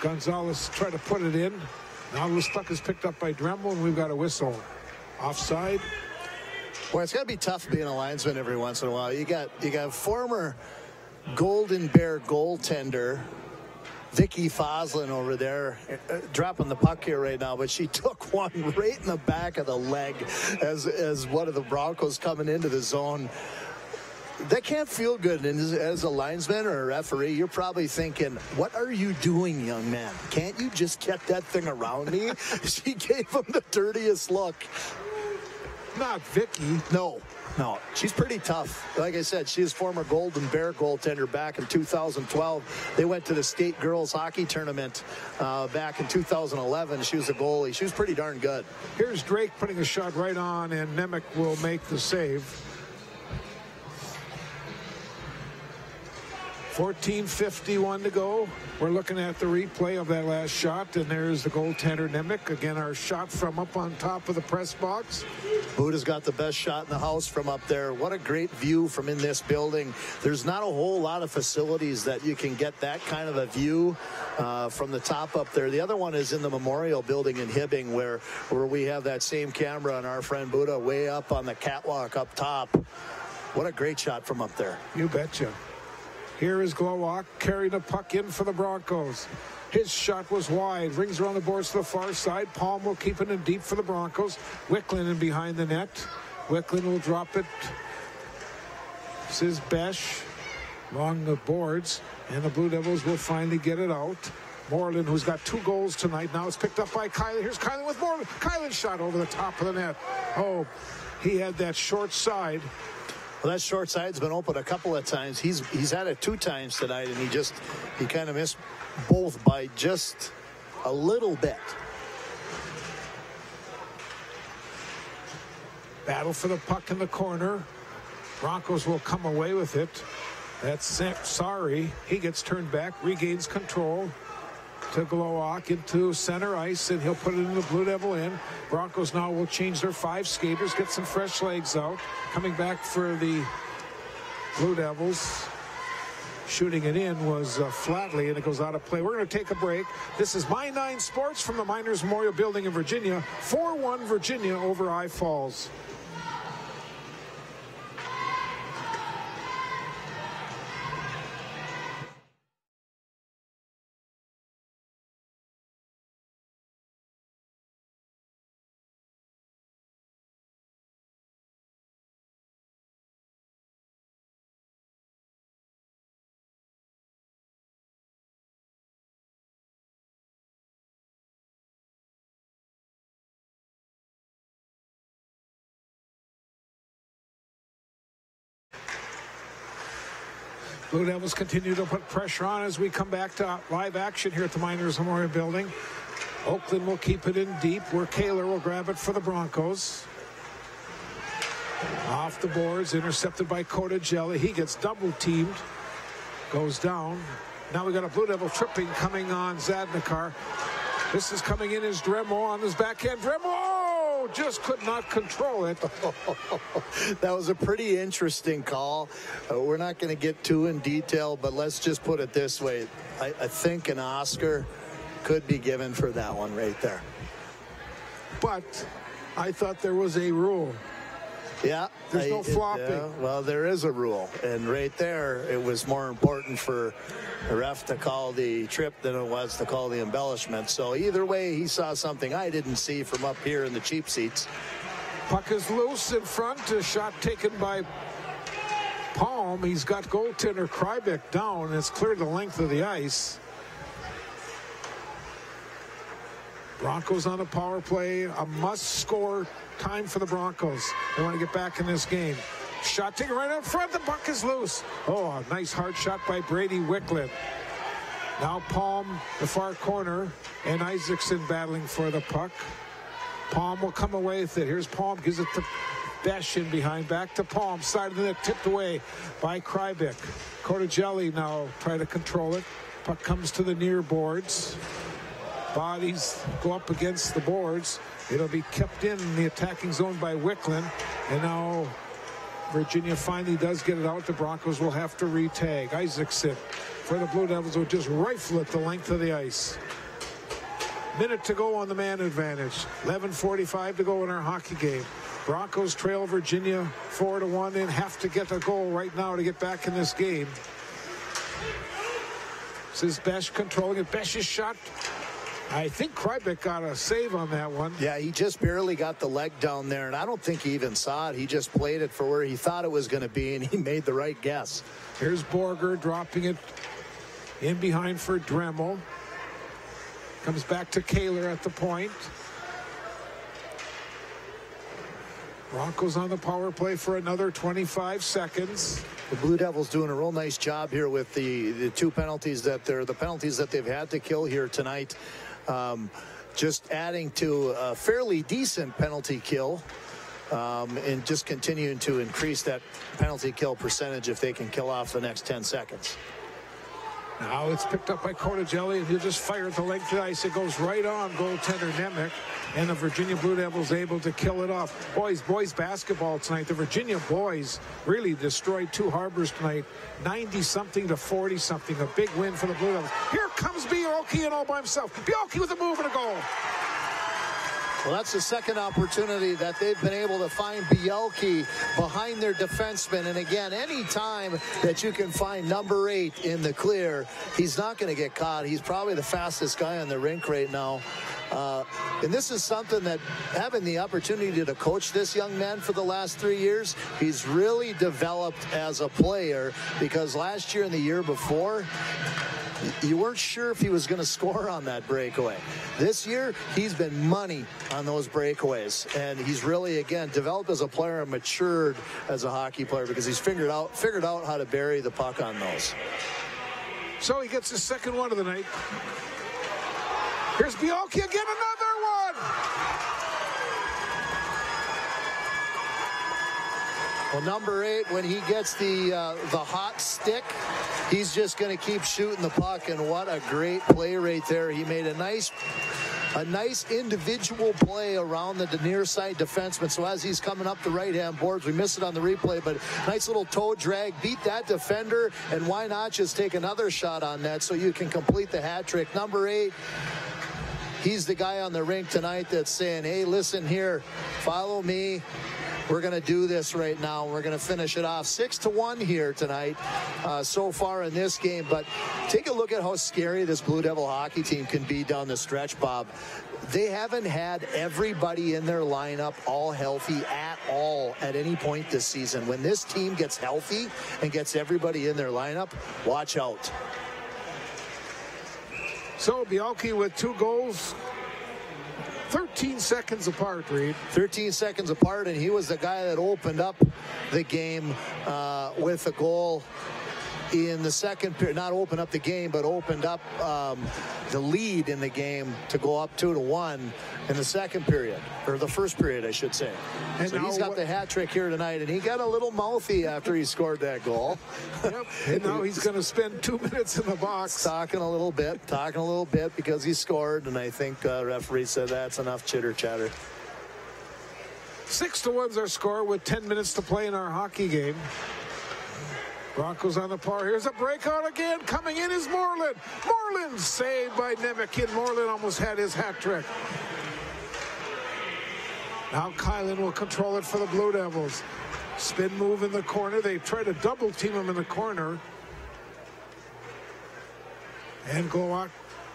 Gonzalez tried to put it in. Now this puck is picked up by Dremel, and we've got a whistle. Offside. Well, it's got to be tough being a linesman every once in a while. You got former Golden Bear goaltender Vicky Foslin over there dropping the puck here right now, but she took one right in the back of the leg as one of the Broncos coming into the zone. That can't feel good. And as a linesman or a referee, you're probably thinking, what are you doing, young man? Can't you just get that thing around me? She gave him the dirtiest look. Not Vicky. No, she's pretty tough. Like I said, she is former Golden Bear goaltender back in 2012. They went to the state girls hockey tournament back in 2011. She was a goalie. She was pretty darn good. Here's Drake putting a shot right on, and Nemec will make the save. 14:51 to go. We're looking at the replay of that last shot, and there's the goaltender Nemec. Again, our shot from up on top of the press box. Buda's got the best shot in the house from up there. What a great view from in this building. There's not a whole lot of facilities that you can get that kind of a view from the top up there. The other one is in the Memorial Building in Hibbing, where we have that same camera and our friend Buda way up on the catwalk up top. What a great shot from up there. You betcha. Here is Glowacz carrying the puck in for the Broncos. His shot was wide. Rings around the boards to the far side. Palm will keep it in deep for the Broncos. Wicklund in behind the net. Wicklund will drop it. This is Besh along the boards. And the Blue Devils will finally get it out. Moreland, who's got 2 goals tonight. Now it's picked up by Kylan. Here's Kylan with Moreland. Kylan's shot over the top of the net. Oh, he had that short side. Well, that short side's been open a couple of times. He's had it 2 times tonight, and he kind of missed both by just a little bit. Battle for the puck in the corner. Broncos will come away with it. That's Sorry. He gets turned back, regains control to Glowacz into center ice, and he'll put it in the Blue Devil end. Broncos now will change their 5 skaters, get some fresh legs out. Coming back for the Blue Devils. Shooting it in was Flatley, and it goes out of play. We're going to take a break. This is My9 Sports from the Miners Memorial Building in Virginia. 4-1 Virginia over I Falls. Blue Devils continue to put pressure on as we come back to live action here at the Miners Memorial Building. Oakland will keep it in deep, where Kaler will grab it for the Broncos. Off the boards, intercepted by Jelly. He gets double teamed, goes down. Now we got a Blue Devil tripping coming on Zadnikar. This is coming in as Dremo on his backhand. Dremo just could not control it. That was a pretty interesting call. We're not going to get too in detail, but let's just put it this way. I think an Oscar could be given for that one right there. But I thought there was a rule. Yeah. There's no flopping. Well, there is a rule. And right there, it was more important for the ref to call the trip than it was to call the embellishment. So either way, he saw something I didn't see from up here in the cheap seats. Puck is loose in front. A shot taken by Palm. He's got goaltender Krybeck down. It's cleared the length of the ice. Broncos on a power play. A must-score time for the Broncos. They want to get back in this game. Shot taken right up front. The puck is loose. Oh, a nice hard shot by Brady Wicklund. Now Palm, the far corner, and Isaacson battling for the puck. Palm will come away with it. Here's Palm, gives it to Besh in behind. Back to Palm, side of the net, tipped away by Krybeck. Cordigelli now try to control it. Puck comes to the near boards. Bodies go up against the boards. It'll be kept in the attacking zone by Wicklund. And now Virginia finally does get it out. The Broncos will have to re-tag. Isaacson for the Blue Devils will just rifle it the length of the ice. Minute to go on the man advantage. 11:45 to go in our hockey game. Broncos trail Virginia 4-1 and have to get a goal right now to get back in this game. This is Besh controlling it. Besh's shot. I think Krybeck got a save on that one. Yeah, he just barely got the leg down there, and I don't think he even saw it. He just played it for where he thought it was going to be, and he made the right guess. Here's Borger dropping it in behind for Dremel. Comes back to Kaler at the point. Broncos on the power play for another 25 seconds. The Blue Devils doing a real nice job here with the 2 penalties that the penalties that they've had to kill here tonight. Just adding to a fairly decent penalty kill, and just continuing to increase that penalty kill percentage if they can kill off the next 10 seconds. Now it's picked up by Cordigelli, and he'll just fire at the length of the ice. It goes right on goaltender Nemec, and the Virginia Blue Devils able to kill it off. Boys basketball tonight. The Virginia boys really destroyed 2 Harbors tonight, 90-something to 40-something. A big win for the Blue Devils. Here comes Bielke and all by himself. Bielke with a move and a goal. Well, that's the second opportunity that they've been able to find Bielke behind their defenseman. And again, any time that you can find number 8 in the clear, he's not going to get caught. He's probably the fastest guy on the rink right now. And this is something that, having the opportunity to coach this young man for the last 3 years, he's really developed as a player, because last year and the year before, you weren't sure if he was going to score on that breakaway. This year, he's been money on those breakaways, and he's really, again, developed as a player and matured as a hockey player because he's figured out how to bury the puck on those. So he gets his second one of the night. Here's Bialke again, another one. Well, number 8, when he gets the hot stick, he's just going to keep shooting the puck, and what a great play right there. He made a nice individual play around the near side defenseman. So as he's coming up the right-hand boards, we missed it on the replay, but nice little toe drag, beat that defender, and why not just take another shot on net so you can complete the hat trick. Number 8, he's the guy on the rink tonight that's saying, hey, listen here, follow me. We're going to do this right now. We're going to finish it off 6-1 here tonight so far in this game. But take a look at how scary this Blue Devil hockey team can be down the stretch, Bob. They haven't had everybody in their lineup all healthy at all at any point this season. When this team gets healthy and gets everybody in their lineup, watch out. So Bialke with 2 goals. 13 seconds apart, Reed. 13 seconds apart, and he was the guy that opened up the game with a goal in the second period. Not opened up the game, but opened up the lead in the game to go up 2-1 in the second period, or the first period, I should say. And so he's got the hat trick here tonight, and he got a little mouthy after he scored that goal. Yep. And now he's going to spend 2 minutes in the box. Talking a little bit because he scored, and I think referee said that's enough chitter chatter. 6-1's our score with 10 minutes to play in our hockey game. Broncos on the power. Here's a breakout again. Coming in is Moreland. Moreland saved by Nemikin. Moreland almost had his hat trick. Now Kylan will control it for the Blue Devils. Spin move in the corner. They try to double team him in the corner. And Glowacz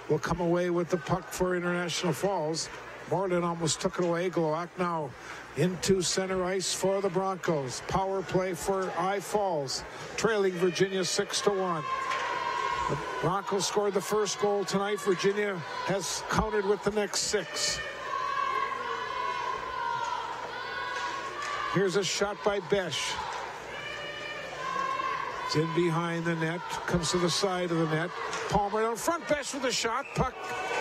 will come away with the puck for International Falls. Moreland almost took it away. Glowacz now into center ice for the Broncos. Power play for I Falls, trailing Virginia 6-1. The Broncos scored the first goal tonight. Virginia has countered with the next 6. Here's a shot by Besh. It's in behind the net, comes to the side of the net. Palmer down front, Besh with a shot. Puck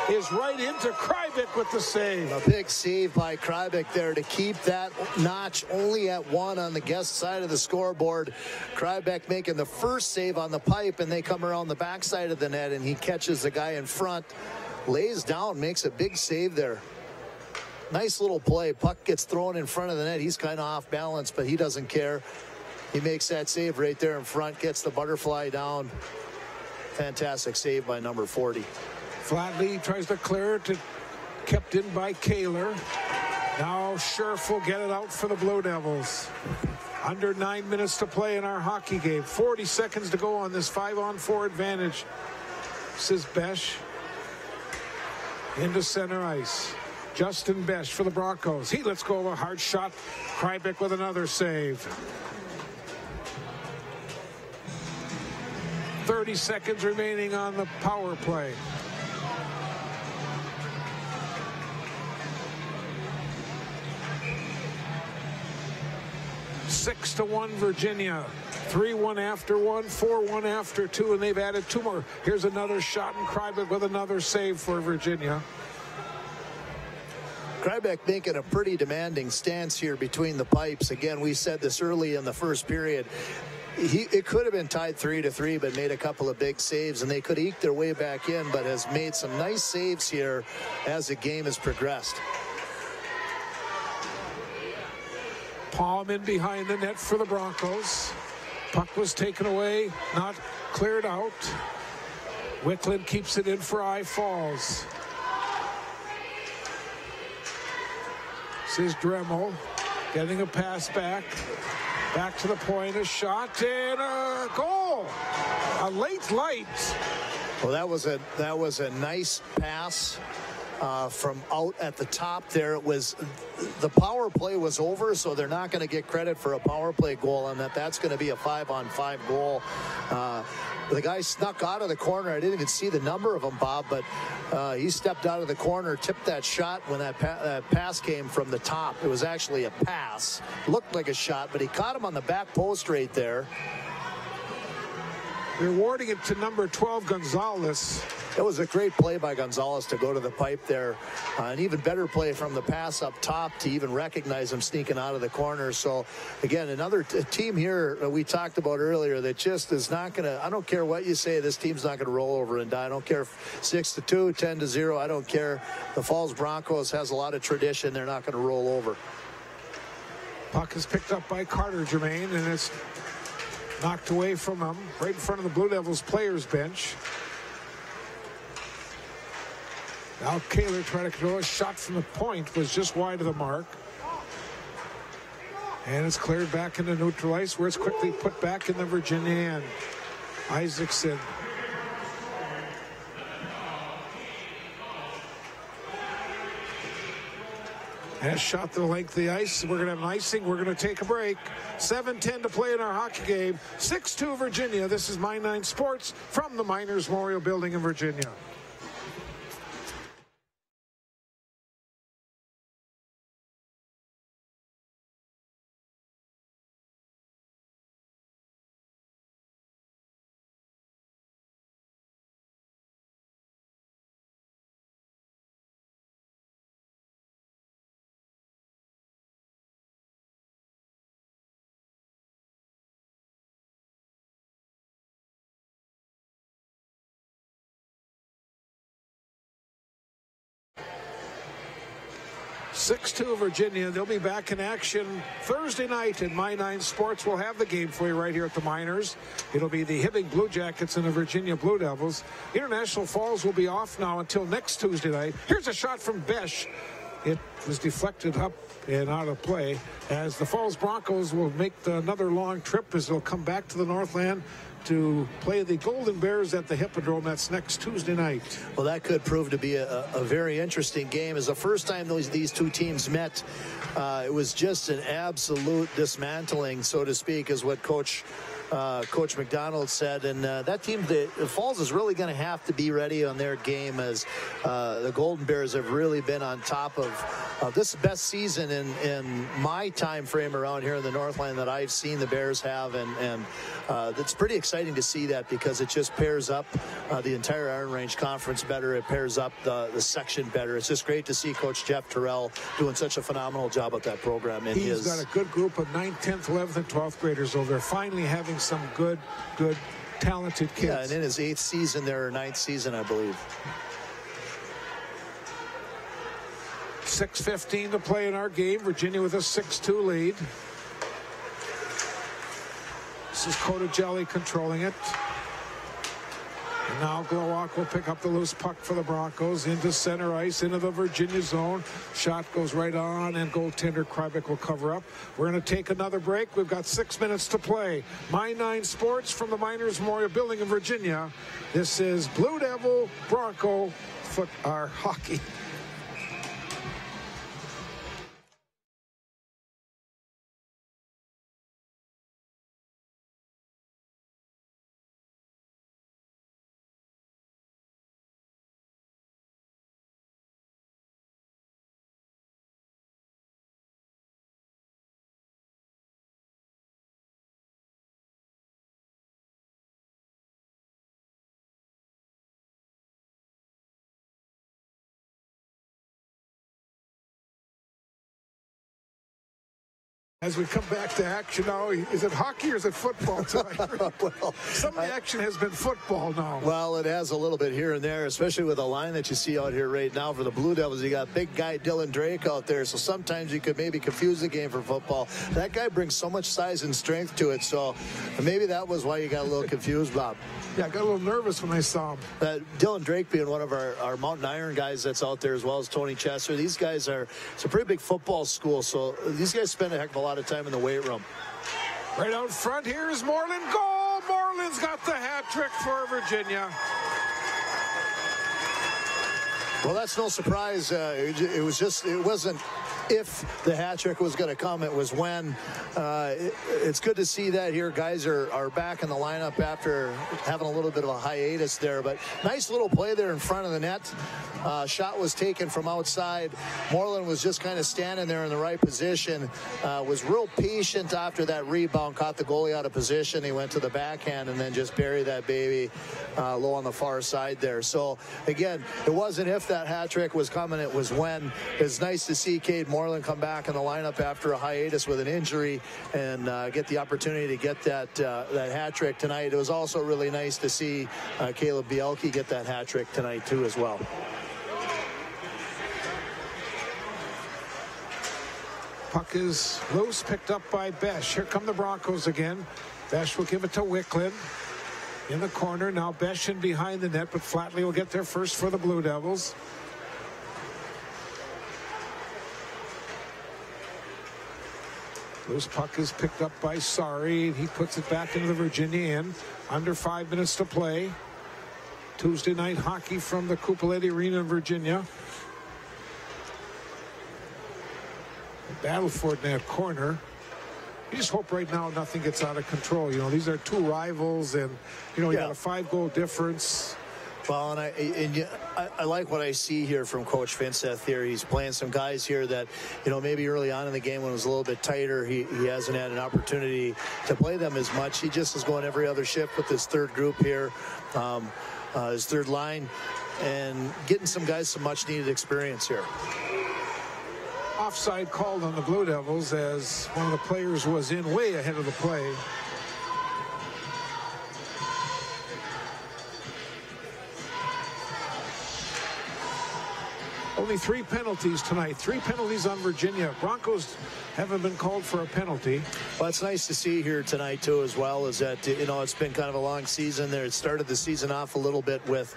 is right into Krybik with the save. A big save by Krybik there to keep that notch only at 1 on the guest side of the scoreboard. Krybik making the first save on the pipe, and they come around the backside of the net, and he catches the guy in front, lays down, makes a big save there. Nice little play. Puck gets thrown in front of the net. He's kind of off balance, but he doesn't care. He makes that save right there in front, gets the butterfly down. Fantastic save by number 40. Flatley tries to clear it, kept in by Kaler. Now Scherf will get it out for the Blue Devils. Under 9 minutes to play in our hockey game. 40 seconds to go on this 5-on-4 advantage. This is Besh into center ice. Justin Besh for the Broncos. He lets go of a hard shot. Krybik with another save. 30 seconds remaining on the power play. Six to 1 Virginia. 3-1 after 1, 4-1 after 2, and they've added 2 more. Here's another shot, and Krybik with another save for Virginia. Krybik making a pretty demanding stance here between the pipes. Again, we said this early in the first period. It could have been tied 3-3, but made a couple of big saves, and they could eke their way back in, but has made some nice saves here as the game has progressed. Palm in behind the net for the Broncos. Puck was taken away, not cleared out. Wicklund keeps it in for I Falls. This is Dremel getting a pass back. Back to the point, a shot and a goal. A late light. Well, that was a nice pass from out at the top there. It was, the power play was over, so they're not going to get credit for a power play goal on that. That's going to be a 5-on-5 goal. The guy snuck out of the corner. I didn't even see the number of them, Bob, but he stepped out of the corner, tipped that shot when that pass came from the top. It was actually a pass. Looked like a shot, but he caught him on the back post right there. Rewarding it to number 12, Gonzalez. It was a great play by Gonzalez to go to the pipe there. An even better play from the pass up top to even recognize him sneaking out of the corner. So, again, another team here we talked about earlier that just is not going to, I don't care what you say, this team's not going to roll over and die. I don't care if 6-2, 10-0, I don't care. The Falls Broncos has a lot of tradition. They're not going to roll over. Puck is picked up by Carter Germain, and it's knocked away from him right in front of the Blue Devils players bench. Now Kaler trying to control a shot from the point, was just wide of the mark. And it's cleared back into neutral ice, where it's quickly put back in the Virginia end. Isaacson. And a shot to the length of the ice. We're going to have an icing. We're going to take a break. 7:10 to play in our hockey game. 6-2 Virginia. This is My9 Sports from the Miners Memorial Building in Virginia. (6-2) Virginia. They'll be back in action Thursday night, and My9 Sports will have the game for you right here at the Miners. It'll be the Hibbing Blue Jackets and the Virginia Blue Devils. International Falls will be off now until next Tuesday night. Here's a shot from Besh. It was deflected up and out of play, as the Falls Broncos will make another long trip as they'll come back to the Northland to play the Golden Bears at the Hippodrome. That's next Tuesday night. Well, that could prove to be a very interesting game. It's the first time these two teams met. It was just an absolute dismantling, so to speak, is what Coach McDonald said. And that team, the Falls, is really going to have to be ready on their game, as the Golden Bears have really been on top of this best season in my time frame around here in the Northland that I've seen the Bears have. And it's pretty exciting to see that, because it just pairs up the entire Iron Range Conference better. It pairs up the section better. It's just great to see Coach Jeff Terrell doing such a phenomenal job with that program. And he's got a good group of 9th, 10th, 11th, and 12th graders over there, finally having some good, talented kids. Yeah, and in his 8th season there, or 9th season, I believe. 6:15 to play in our game. Virginia with a 6-2 lead. This is Cotagelli controlling it. And now Glowalk will pick up the loose puck for the Broncos into center ice, into the Virginia zone. Shot goes right on, and goaltender Krybek will cover up. We're going to take another break. We've got 6 minutes to play. My9 Sports from the Miners Memorial Building in Virginia. This is Blue Devil Bronco hockey. As we come back to action now, is it hockey or is it football tonight? Well, some of the action has been football now. Well, it has a little bit here and there, especially with the line that you see out here right now for the Blue Devils. You got big guy Dylan Drake out there, so sometimes you could maybe confuse the game for football. That guy brings so much size and strength to it, so maybe that was why you got a little confused, Bob. Yeah, I got a little nervous when I saw him. Dylan Drake being one of our Mountain Iron guys that's out there, as well as Tony Chester. These guys it's a pretty big football school, so these guys spend a heck of a lot of time in the weight room. Right out front, here's Moreland. Goal! Moreland's got the hat trick for Virginia. Well, that's no surprise. It wasn't if the hat trick was going to come, it was when. It's good to see that here. Guys are back in the lineup after having a little bit of a hiatus there. But nice little play there in front of the net. Shot was taken from outside. Moreland was just kind of standing there in the right position. Was real patient after that rebound. Caught the goalie out of position. He went to the backhand and then just buried that baby low on the far side there. So, again, it wasn't if that hat trick was coming. It was when. It's nice to see Cade Moreland come back in the lineup after a hiatus with an injury and get the opportunity to get that hat trick tonight. It was also really nice to see Caleb Bielke get that hat trick tonight too as well. Puck is loose, picked up by Besh. Here come the Broncos again. Besh will give it to Wicklund in the corner. Now Besh in behind the net, but Flatley will get there first for the Blue Devils. Loose puck is picked up by Sari. He puts it back into the Virginia end. Under 5 minutes to play. Tuesday night hockey from the Coupolette Arena in Virginia. Battle for it in that corner. You just hope right now nothing gets out of control. You know, these are two rivals, and you know, you got a 5-goal difference. Well, and I like what I see here from Coach Vincent here. He's playing some guys here that, you know, maybe early on in the game when it was a little bit tighter, he hasn't had an opportunity to play them as much. He just is going every other shift with this third group here, his third line, and getting some guys some much-needed experience here. Offside called on the Blue Devils as one of the players was in way ahead of the play. Only 3 penalties tonight. 3 penalties on Virginia. Broncos haven't been called for a penalty. Well, it's nice to see here tonight, too, as well, is that, you know, it's been kind of a long season there. It started the season off a little bit with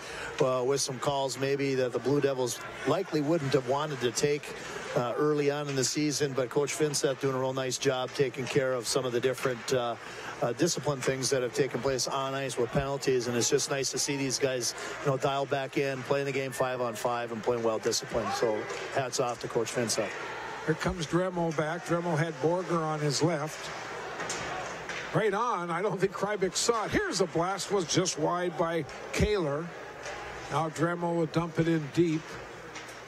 some calls maybe that the Blue Devils likely wouldn't have wanted to take early on in the season, but Coach Vincent doing a real nice job taking care of some of the different discipline things that have taken place on ice with penalties, and it's just nice to see these guys, you know, dial back in, playing the game 5-on-5 and playing well disciplined. So hats off to Coach Vincent. Here comes Dremel back. Dremel had Borger on his left. Right on. I don't think Krybik saw it. Here's a blast. Was just wide by Kaler. Now Dremel will dump it in deep.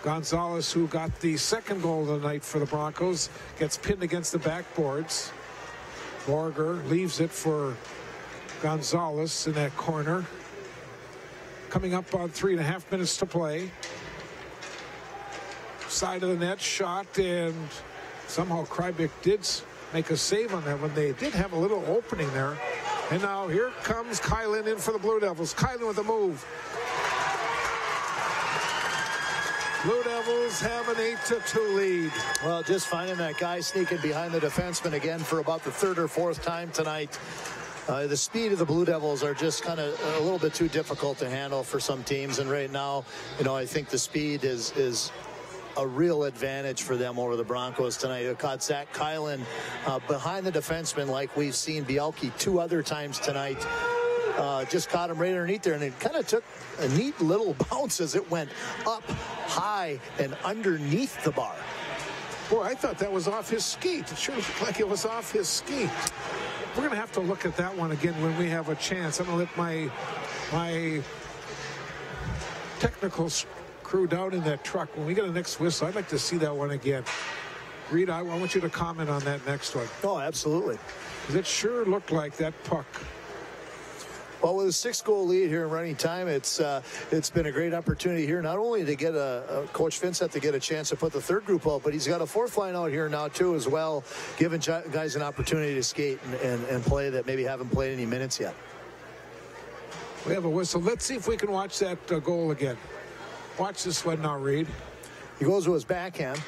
Gonzalez, who got the second goal of the night for the Broncos, gets pinned against the backboards. Borger leaves it for Gonzalez in that corner. Coming up on 3.5 minutes to play. Side of the net shot, and somehow Krybik did make a save on that one. They did have a little opening there. And now here comes Kylan in for the Blue Devils. Kylan with a move. Blue Devils have an 8-2 lead. Well, just finding that guy sneaking behind the defenseman again for about the 3rd or 4th time tonight. The speed of the Blue Devils are just kind of a little bit too difficult to handle for some teams. And right now, you know, I think the speed is a real advantage for them over the Broncos tonight. It caught Zach Kylan behind the defenseman like we've seen Bielke 2 other times tonight. Just caught him right underneath there, and it kind of took a neat little bounce as it went up high and underneath the bar. Boy, I thought that was off his skate. It sure looked like it was off his skate. We're going to have to look at that one again when we have a chance. I'm going to let my technical crew down in that truck. When we get a next whistle, I'd like to see that one again. Reed, I want you to comment on that next one. Oh, absolutely. Because it sure looked like that puck. Well, with a 6-goal lead here in running time, it's been a great opportunity here, not only to get Coach Vincent to get a chance to put the 3rd group out, but he's got a 4th line out here now too as well, giving guys an opportunity to skate and play that maybe haven't played any minutes yet. We have a whistle. Let's see if we can watch that goal again. Watch this one now, Reed. He goes to his backhand.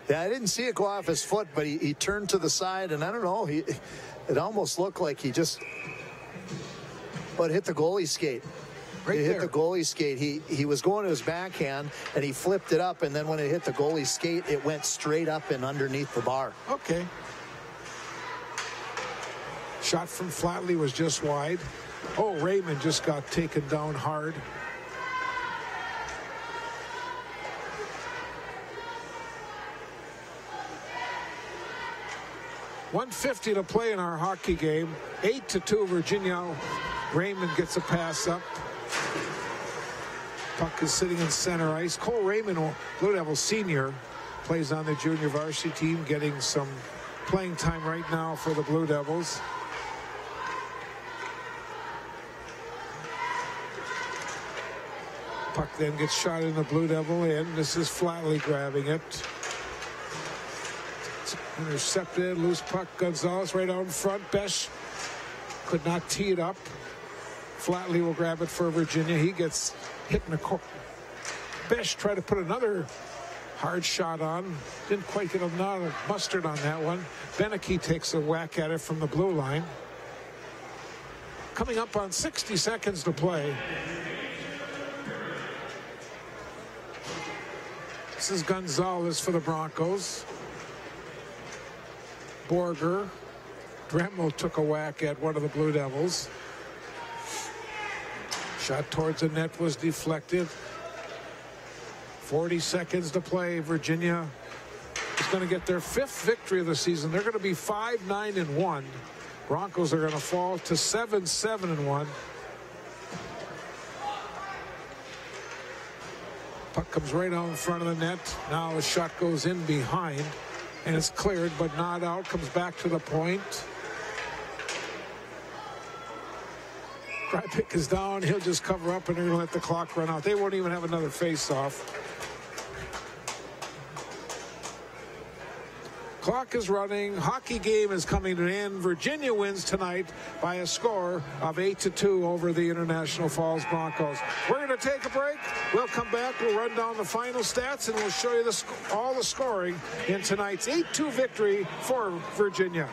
Yeah, I didn't see it go off his foot, but he turned to the side, and I don't know, it almost looked like he just... But hit the goalie skate. Right He there. hit the goalie skate. He was going to his backhand, and he flipped it up, and then when it hit the goalie skate, it went straight up and underneath the bar. Okay. Shot from Flatley was just wide. Oh, Raymond just got taken down hard. 1:50 to play in our hockey game. 8-2 Virginia. Raymond gets a pass up. Puck is sitting in center ice. Cole Raymond, Blue Devil senior, plays on the junior varsity team, getting some playing time right now for the Blue Devils. Puck then gets shot in the Blue Devil end. This is Flatley grabbing it. It's intercepted. Loose puck. Gonzalez right out in front. Besh could not tee it up. Flatley will grab it for Virginia. He gets hit in the corner. Besh tried to put another hard shot on. Didn't quite get a lot of mustard on that one. Beneke takes a whack at it from the blue line. Coming up on 60 seconds to play. This is Gonzalez for the Broncos. Borger. Dremel took a whack at one of the Blue Devils. Shot towards the net was deflected. 40 seconds to play. Virginia is going to get their 5th victory of the season. They're going to be 5-9-1. Broncos are going to fall to 7-7-1. Puck comes right out in front of the net. Now a shot goes in behind, and it's cleared, but not out. Comes back to the point. Krypik is down. He'll just cover up, and they're going to let the clock run out. They won't even have another face-off. Clock is running. Hockey game is coming to an end. Virginia wins tonight by a score of 8-2 over the International Falls Broncos. We're going to take a break. We'll come back. We'll run down the final stats, and we'll show you all the scoring in tonight's 8-2 victory for Virginia.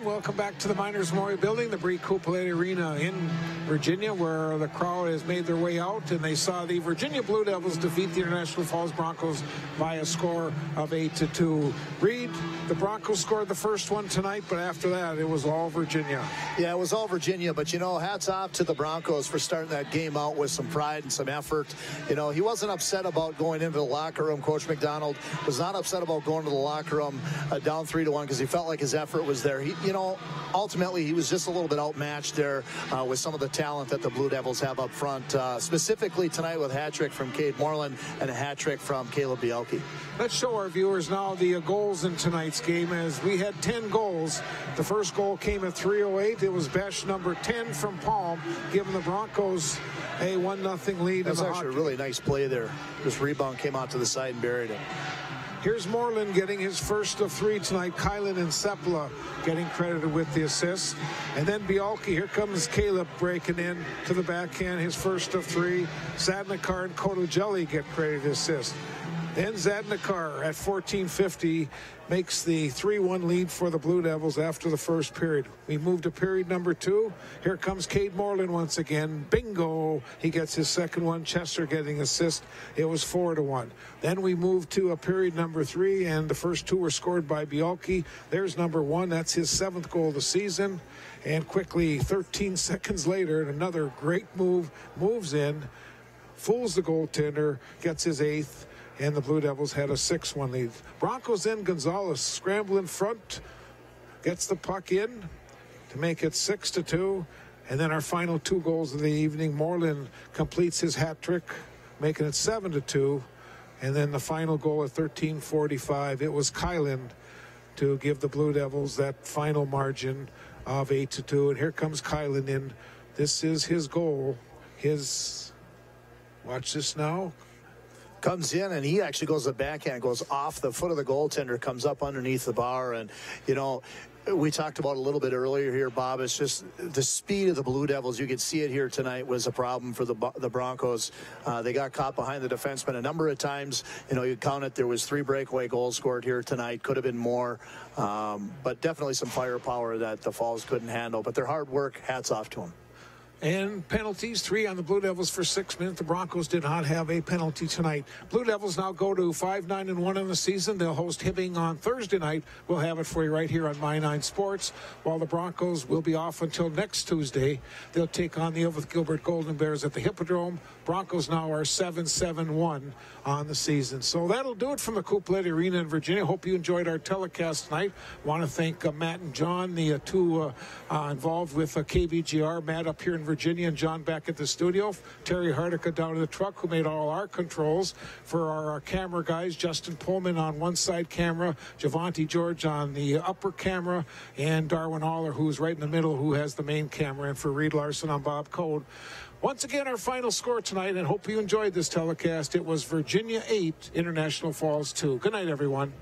And welcome back to the Miners Memorial Building, the Bree Couplet Arena in Virginia, where the crowd has made their way out, and they saw the Virginia Blue Devils defeat the International Falls Broncos by a score of 8-2. Reed, the Broncos scored the first one tonight, but after that, it was all Virginia. Yeah, it was all Virginia, but, you know, hats off to the Broncos for starting that game out with some pride and some effort. You know, he wasn't upset about going into the locker room. Coach McDonald was not upset about going to the locker room down 3-1 because he felt like his effort was there. He, you know, ultimately he was just a little bit outmatched there with some of the talent that the Blue Devils have up front, specifically tonight with a hat trick from Cade Moreland and a hat trick from Caleb Bielke. Let's show our viewers now the goals in tonight's game, as we had 10 goals. The first goal came at 3:08. It was Besh, number 10 from Palm, giving the Broncos a 1-0 lead. That's actually a really nice play there. This rebound came out to the side and buried it. Here's Moreland getting his first of 3 tonight. Kylan and Sepala getting credited with the assist. And then Bielke, here comes Caleb breaking in to the backhand, his first of 3. Zadnikar and Kotojelli get credited assist. Then Zadnikar at 14:50 makes the 3-1 lead for the Blue Devils after the first period. We move to period number 2. Here comes Cade Moreland once again. Bingo! He gets his second one. Chester getting assist. It was 4-1. Then we move to a period number 3, and the first 2 were scored by Bielke. There's number 1. That's his 7th goal of the season. And quickly, 13 seconds later, another great move, moves in, fools the goaltender, gets his 8th. And the Blue Devils had a 6-1 lead. Broncos then Gonzalez scramble in front, gets the puck in to make it 6-2. And then our final 2 goals of the evening, Moreland completes his hat trick, making it 7-2. And then the final goal at 13:45, it was Kylan to give the Blue Devils that final margin of 8-2. And here comes Kylan in. This is his goal. Watch this now. Comes in, and he actually goes the backhand, goes off the foot of the goaltender, comes up underneath the bar. And, you know, we talked about a little bit earlier here, Bob. It's just the speed of the Blue Devils. You could see it here tonight was a problem for the Broncos. They got caught behind the defenseman a number of times. You know, you count it, there was 3 breakaway goals scored here tonight. Could have been more, but definitely some firepower that the Falls couldn't handle. But their hard work, hats off to them. And penalties, 3 on the Blue Devils for 6 minutes. The Broncos did not have a penalty tonight. Blue Devils now go to 5-9-1 in the season. They'll host Hibbing on Thursday night. We'll have it for you right here on My9 Sports. While the Broncos will be off until next Tuesday, they'll take on the Elvith Gilbert Golden Bears at the Hippodrome. Broncos now are 7-7-1 on the season. So that'll do it from the Couplet Arena in Virginia. Hope you enjoyed our telecast tonight. Want to thank Matt and John, the 2 involved with KVGR. Matt up here in Virginia and John back at the studio. Terry Hardica down in the truck, who made all our controls. For our camera guys, Justin Pullman on one side camera, Javante George on the upper camera, and Darwin Haller, who's right in the middle, who has the main camera. And for Reed Larson, I'm Bob Code. Once again, our final score tonight, and hope you enjoyed this telecast. It was Virginia 8, International Falls 2. Good night, everyone.